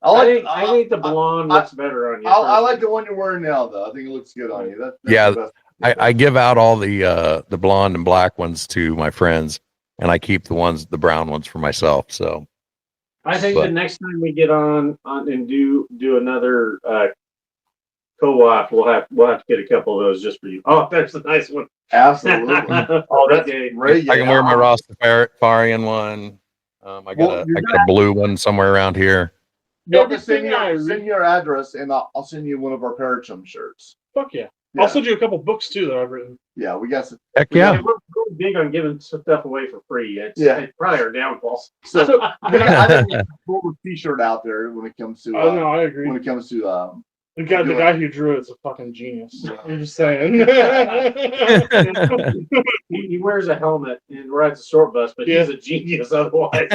I think the blonde looks better on you. I like the one you're wearing now, though. I think it looks good on you. That's Yeah, the best. I give out all the blonde and black ones to my friends, and I keep the brown ones for myself. So I think But- the next time we get on and do another co-op, we'll have to get a couple of those just for you. Oh, that's a nice one. Absolutely. Oh, that's Okay. great. I can wear my Rastafarian one. I got a blue one somewhere around here. You have to send your address, and I'll send you one of our Parachum shirts. Fuck yeah. Yeah. I'll send you a couple books too that I've written. Yeah, we got some. Heck yeah. We're big on giving stuff away for free. It's probably our downfall. So I think we pull the T-shirt out there when it comes to. Oh no, I agree. When it comes to The guy who drew it's a fucking genius. I'm just saying. He wears a helmet and rides a short bus, but he's a genius otherwise.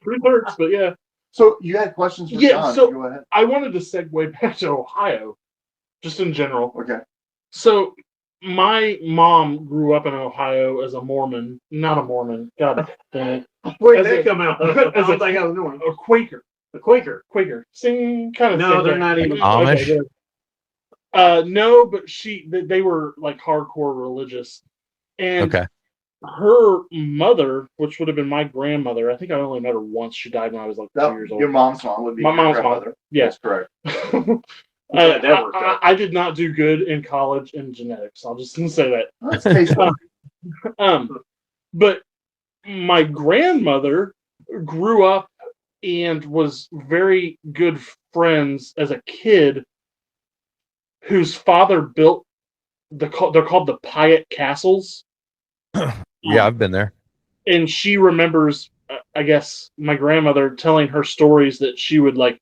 3/3, but yeah. So you had questions for John? So go ahead. I wanted to segue back to Ohio, just in general. Okay. So my mom grew up in Ohio as a Mormon, not a Mormon. God damn it. Where As did they a- come out? as a- I was doing. A Quaker. A Quaker. Same kind of. No, same they're thing. not even Amish? good. No, but they were like hardcore religious, and Okay. her mother, which would have been my grandmother, I think I only met her once. She died when I was like 2 years old. Your mom's mom would be My your mom's mom. grandmother. Yes, That's correct. Yeah, that worked out. I did not do good in college in genetics. I'll just say that. That's tasteful. But my grandmother grew up and was very good friends as a kid whose father built they're called the Pyatt Castles. Yeah, I've been there. And she remembers, I guess, my grandmother telling her stories that she would like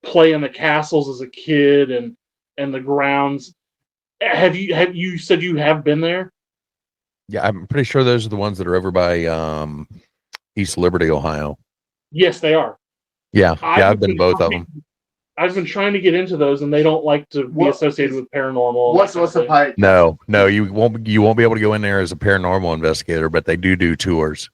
play in the castles as a kid and the grounds. Have you said you have been there? Yeah, I'm pretty sure those are the ones that are over by East Liberty, Ohio. Yes, they are. Yeah, I've been to both of them. I've been trying to get into those, and they don't like to be associated with paranormal. What's the pipe? No, you won't be able to go in there as a paranormal investigator, but they do tours.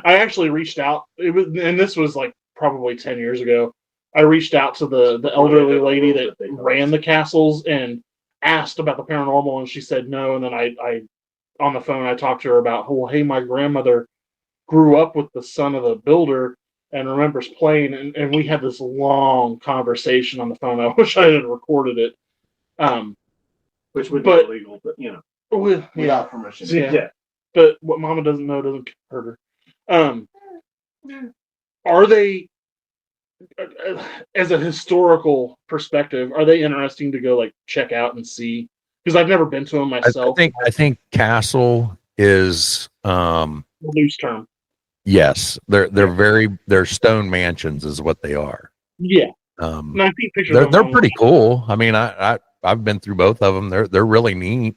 I actually reached out. And this was like probably 10 years ago. I reached out to the elderly lady that ran the castles and asked about the paranormal, and she said no. And then I on the phone, I talked to her about, well, hey, my grandmother grew up with the son of the builder, and remembers playing, and we had this long conversation on the phone. I wish I had recorded it. Which would But- be illegal, but you know. Without permission. Yeah. But what Mama doesn't know doesn't hurt her. Are they, as a historical perspective, are they interesting to go like check out and see? Because I've never been to them myself. I think Castle is Loose term. yes, they're stone mansions is what they are. Yeah. And I see pictures. They're pretty cool. I mean, I've been through both of them. They're really neat.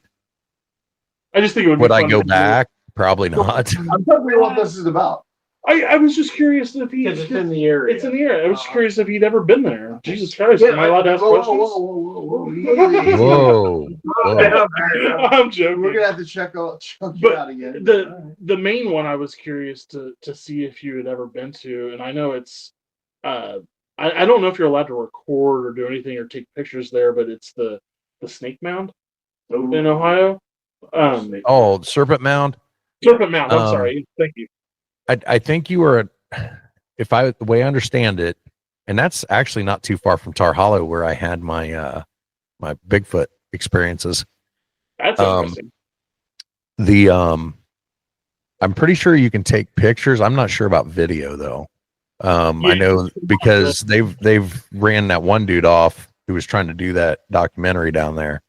I just think it would. Would be I fun go to do. back? Probably not. I'm wondering what this is about. I was just curious if he. Because it's in the area. It's in the area. I was just curious if he'd ever been there. Jesus Christ! Am I allowed to ask questions? Whoa. Whoa. I'm joking. We're gonna have to check you But out again. The main one I was curious to see if you had ever been to, and I know it's I don't know if you're allowed to record or do anything or take pictures there, but it's the Snake Mound in Ohio. Oh, Serpent Mound. Serpent Mound. I'm Um, sorry. Thank you. I think you were, the way I understand it, and that's actually not too far from Tar Hollow where I had my my Bigfoot experiences. That's um, interesting. I'm pretty sure you can take pictures. I'm not sure about video though. I Yeah. know because they've ran that one dude off who was trying to do that documentary down there.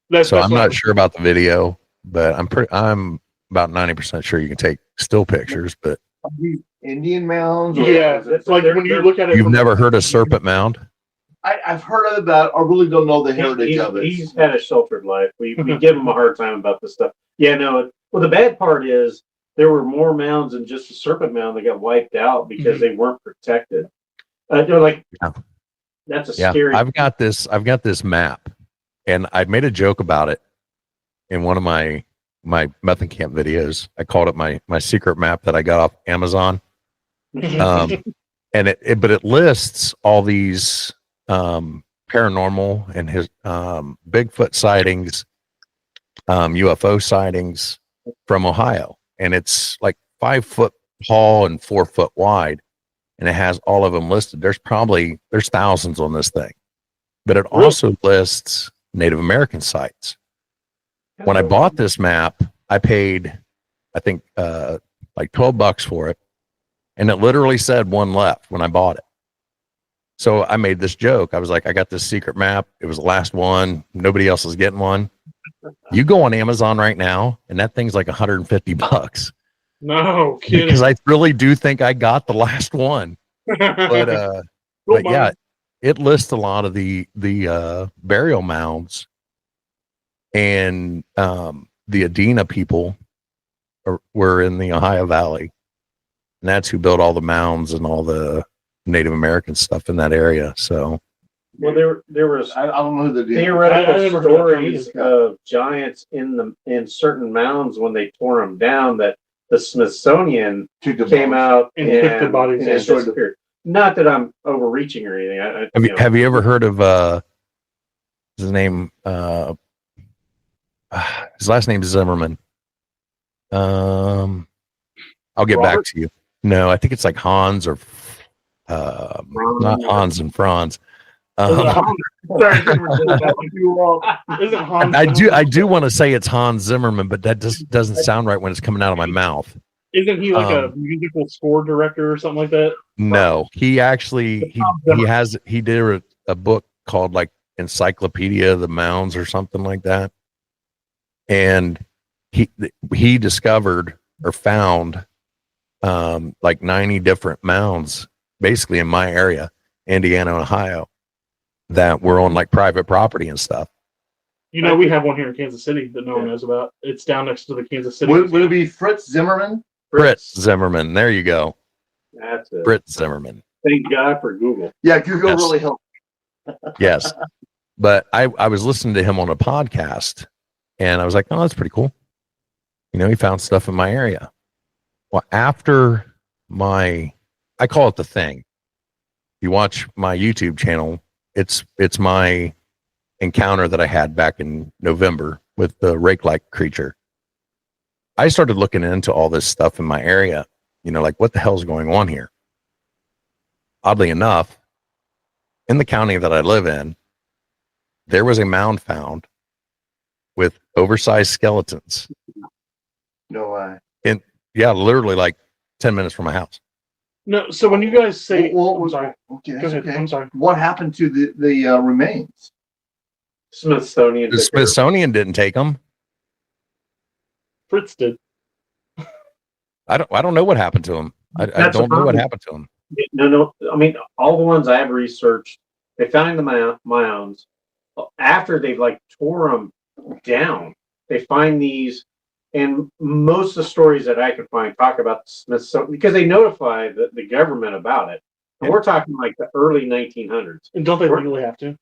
That's I'm what I not was- sure about the video, but I'm about 90% sure you can take still pictures. But These Indian mounds. Or Yeah, is it- it's like when you look at it. you've from- never heard of Serpent Mound? I've heard of that. I really don't know the heritage of it. He's had a sheltered life. We give him a hard time about this stuff. Yeah, no. Well, the bad part is there were more mounds than just the Serpent Mound that got wiped out because they weren't protected. They're like, Yeah. that's a Yeah, scary. I've got this map, and I made a joke about it in one of my method camp videos. I called it my secret map that I got off Amazon. And but it lists all these paranormal and his Bigfoot sightings, UFO sightings from Ohio, and it's like 5 foot tall and 4 foot wide, and it has all of them listed. There's thousands on this thing, but it also lists Native American sites. When I bought this map, I paid, I think, like $12 for it, and it literally said one left when I bought it. So I made this joke. I was like, I got this secret map. It was the last one. Nobody else is getting one. You go on Amazon right now, and that thing's like $150 No kidding. because I really do think I got the last one. But yeah, it lists a lot of the burial mounds, and the Adena people were in the Ohio Valley, and that's who built all the mounds and all the Native American stuff in that area. So Well, there was I don't know who the theoretical I never heard of stories that. of giants in certain mounds when they tore them down that the Smithsonian came out And and, took the bodies and and destroyed them. disappeared. Not that I'm overreaching or anything. have you ever heard of his name? His last name is Zimmerman. I'll get back to you. No, I think it's like Hans or not Hans and Franz. Sorry, isn't Hans? I do want to say it's Hans Zimmerman, but that just doesn't sound right when it's coming out of my mouth. Isn't he like a musical score director or something like that? No, he actually he did a book called like Encyclopedia of the Mounds or something like that, and he discovered or found like 90 different mounds basically in my area, Indiana, Ohio, that were on like private property and stuff. You know, we have one here in Kansas City that no one knows about. It's down next to the Kansas City. Would it be Fritz Zimmerman? Fritz Zimmerman. There you go. That's it. Fritz Zimmerman. Thank God for Google. Yeah, Google Yes. really helped. Yes. But I was listening to him on a podcast, and I was like, oh, that's pretty cool. You know, he found stuff in my area. Well, after I call it the thing. You watch my YouTube channel, it's my encounter that I had back in November with the rake-like creature. I started looking into all this stuff in my area, like what the hell's going on here? Oddly enough, in the county that I live in, there was a mound found with oversized skeletons. No way. Yeah, literally like 10 minutes from my house. No, so when you guys say, Well, I'm sorry. Okay, Go that's ahead. okay. I'm sorry. What happened to the remains? Smithsonian. The took care of it. Smithsonian didn't take them. Fritz did. I don't know what happened to them. I That's don't the know what problem. happened to them. No. I mean, all the ones I have researched, they found the mounds after they've like tore them down. They find these, and most of the stories that I could find talk about the Smithsonian because they notify the government about it. And we're talking like the early 1900s. And don't they legally have to?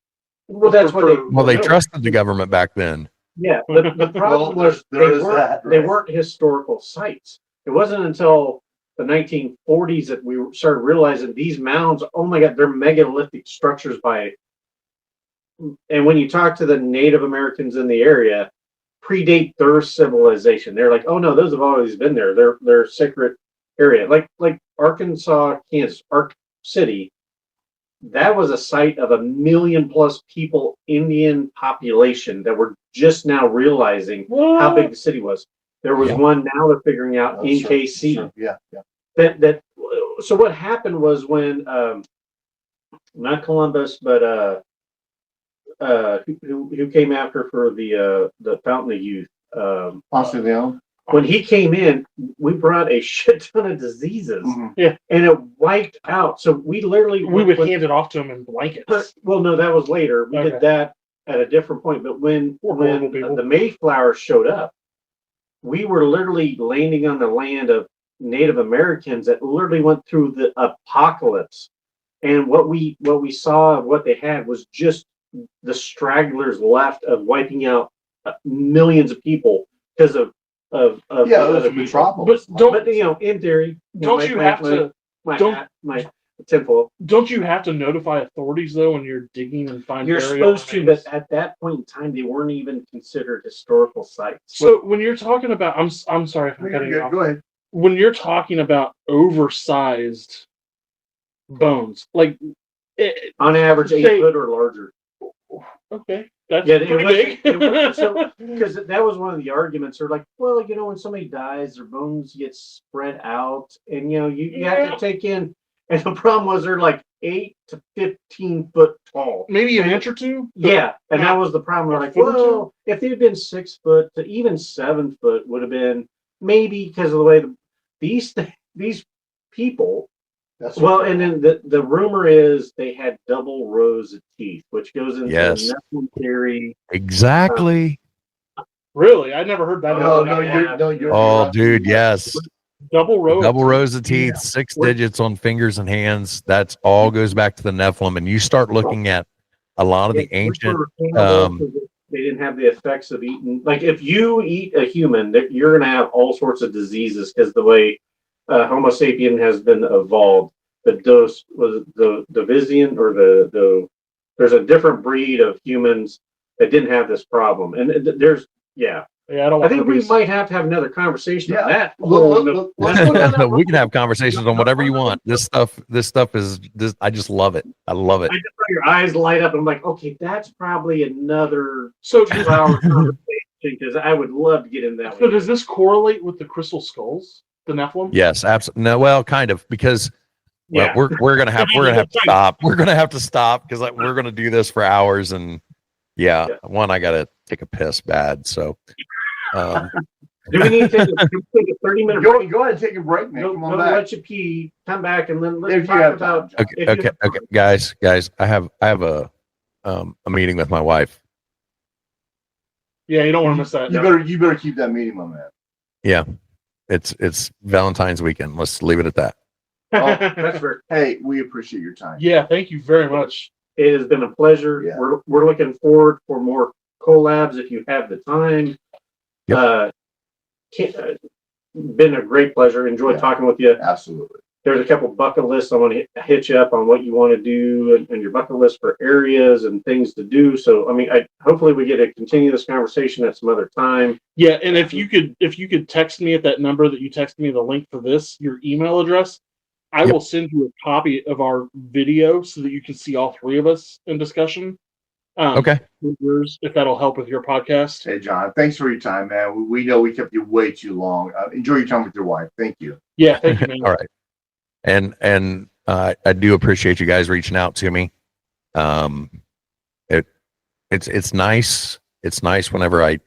Well, that's what they. Well, they no. trusted the government back then. Yeah, the problem Well, was there is that, they right. weren't historical sites. It wasn't until the 1940s that we started realizing these mounds, oh my God, they're megalithic structures and when you talk to the Native Americans in the area, predate their civilization. They're like, oh no, those have always been there. They're a sacred area. Like Arkansas, Kansas, Ark City, that was a site of 1 million plus people, Indian population that were just now realizing how big the city was. There was one now they're figuring out Oh, in sure, KC. sure. Yeah. So what happened was when not Columbus, but who came after for the Fountain of Youth? Ponce de Leon. When he came in, we brought a shit ton of diseases, Mhm. and it wiped out. So we literally We would hand it off to them in blankets. Well, no, that was later. We Okay. did that at a different point. But when horrible people. the Mayflower showed up, we were literally landing on the land of Native Americans that literally went through the apocalypse. And what we saw of what they had was just the stragglers left of wiping out millions of people because of Yeah, it was other a people. metropolis. But in theory, Don't you have to? don't- my temple. Don't you have to notify authorities though when you're digging and finding? You're supposed to, but at that point in time, they weren't even considered historical sites. So when you're talking about, I'm sorry if I'm cutting you off. Go ahead. When you're talking about oversized bones, like On average, 8 Say- foot or larger. okay, that's Yeah, pretty big. so because that was one of the arguments. They're like, well, when somebody dies, their bones get spread out, and you have to take in. And the problem was they're like 8 to 15 foot tall. Maybe an inch or two. Yeah, and that was the problem. They're like, well, if they'd been 6 foot to even 7 foot would have been maybe because of the way these people. That's Well, okay. and then the rumor is they had double rows of teeth, which goes into Yes. the Nephilim theory. Exactly. Really, I never heard that. You're Oh, right. dude, yes. Double row. Double rows of teeth, 6 digits on fingers and hands. That's all goes back to the Nephilim. And you start looking at a lot of the ancient. They didn't have the effects of eating. Like if you eat a human, you're going to have all sorts of diseases because the way Homo sapien has been evolved. The dose was the Division or there's a different breed of humans that didn't have this problem, and there's Yeah, I don't. I think we might have to have another conversation on that. Let's go down that We can have conversations on whatever you want. This stuff is this. I just love it. I love it. I just saw your eyes light up. And I'm like, okay, that's probably another So 2-hour conversation because I would love to get in that. So one. does this correlate with the crystal skulls, the Nephilim? Yes, absolutely. No, well, kind of because Yeah. we're gonna have to stop. We're gonna have to stop because we're gonna do this for hours. And yeah, one, I gotta take a piss bad. So. Do we need to take a 30-minute break? Go ahead and take a break, man. Come on back. Let you pee, come back, and then let's If you talk have about. time. Okay, guys, I have a meeting with my wife. Yeah, you don't want to miss that. You better keep that meeting, my man. Yeah, it's Valentine's weekend. Let's leave it at that. Oh, that's fair. Hey, we appreciate your time. Yeah, thank you very much. It has been a pleasure. Yeah. We're looking forward for more collabs if you have the time. Yep. Been a great pleasure. Enjoyed talking with you. Absolutely. there's a couple bucket lists. I want to hit you up on what you want to do and your bucket list for areas and things to do. So, I mean, hopefully we get to continue this conversation at some other time. Yeah, and if you could text me at that number that you texted me the link for this, your email address, I will send you a copy of our video so that you can see all three of us in discussion. Okay. Yours, if that'll help with your podcast. Hey, John, thanks for your time, man. We know we kept you way too long. Enjoy your time with your wife. Thank you. Yeah, thank you, man. All right. And I do appreciate you guys reaching out to me. It's nice. It's nice whenever I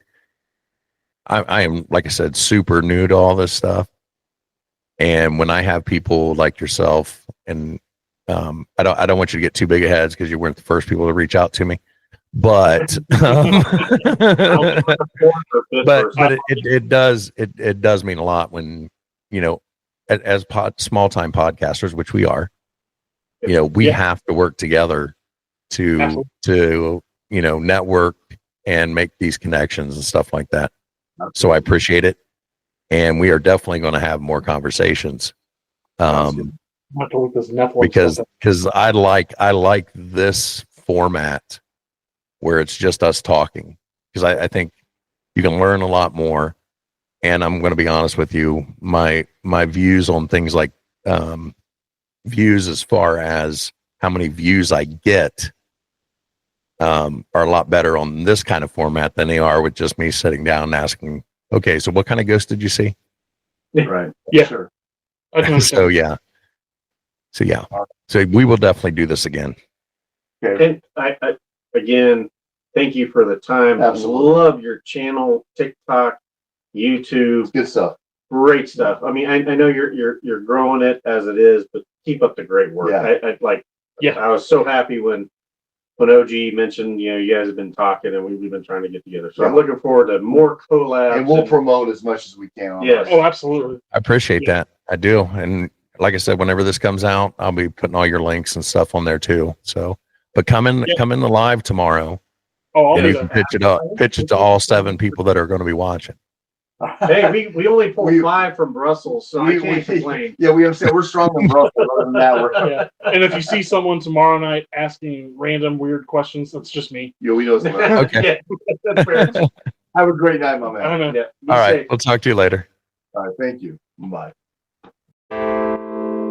am, like I said, super new to all this stuff. And when I have people like yourself, and I don't want you to get too big of heads because you weren't the first people to reach out to me. But it does mean a lot when, you know, as small time podcasters, which we are, you know, we have to work together to you know, network and make these connections and stuff like that. So I appreciate it, and we are definitely going to have more conversations. Because I like this format where it's just us talking, because I think you can learn a lot more. And I'm going to be honest with you, my views on things like views as far as how many views I get are a lot better on this kind of format than they are with just me sitting down and asking, okay, so what kind of ghost did you see? Right. Yeah. Sure. So we will definitely do this again. Okay. And I again, thank you for the time. Absolutely. I love your channel, TikTok, YouTube. It's good stuff. Great stuff. I mean, I know you're growing it as it is, but keep up the great work. Yeah. I was so happy when OG mentioned, you know, you guys have been talking and we've been trying to get together. So I'm looking forward to more collabs. And we'll promote as much as we can. Yes. Oh, absolutely. I appreciate that. I do. And like I said, whenever this comes out, I'll be putting all your links and stuff on there too. So, but come in the live tomorrow, and you can pitch it to all 7 people that are going to be watching. Hey, we only pulled 5 from Brussels, so I can't complain. Yeah, we understand. We're strong in Brussels. Other than that, Yeah. And if you see someone tomorrow night asking random weird questions, that's just me. Yeah, we know some. Okay. That's fair. Have a great night, my I man. don't know. Yeah, be All right. safe. We'll talk to you later. All right, thank you. Bye.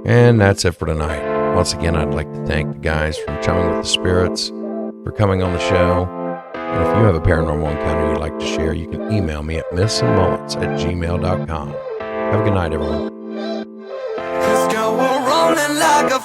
And that's it for tonight. Once again, I'd like to thank the guys from Chumming with the Spirits for coming on the show. And if you have a paranormal encounter you'd like to share, you can email me at mythsandmullets@gmail.com. Have a good night, everyone. Cause girl, we're rolling like a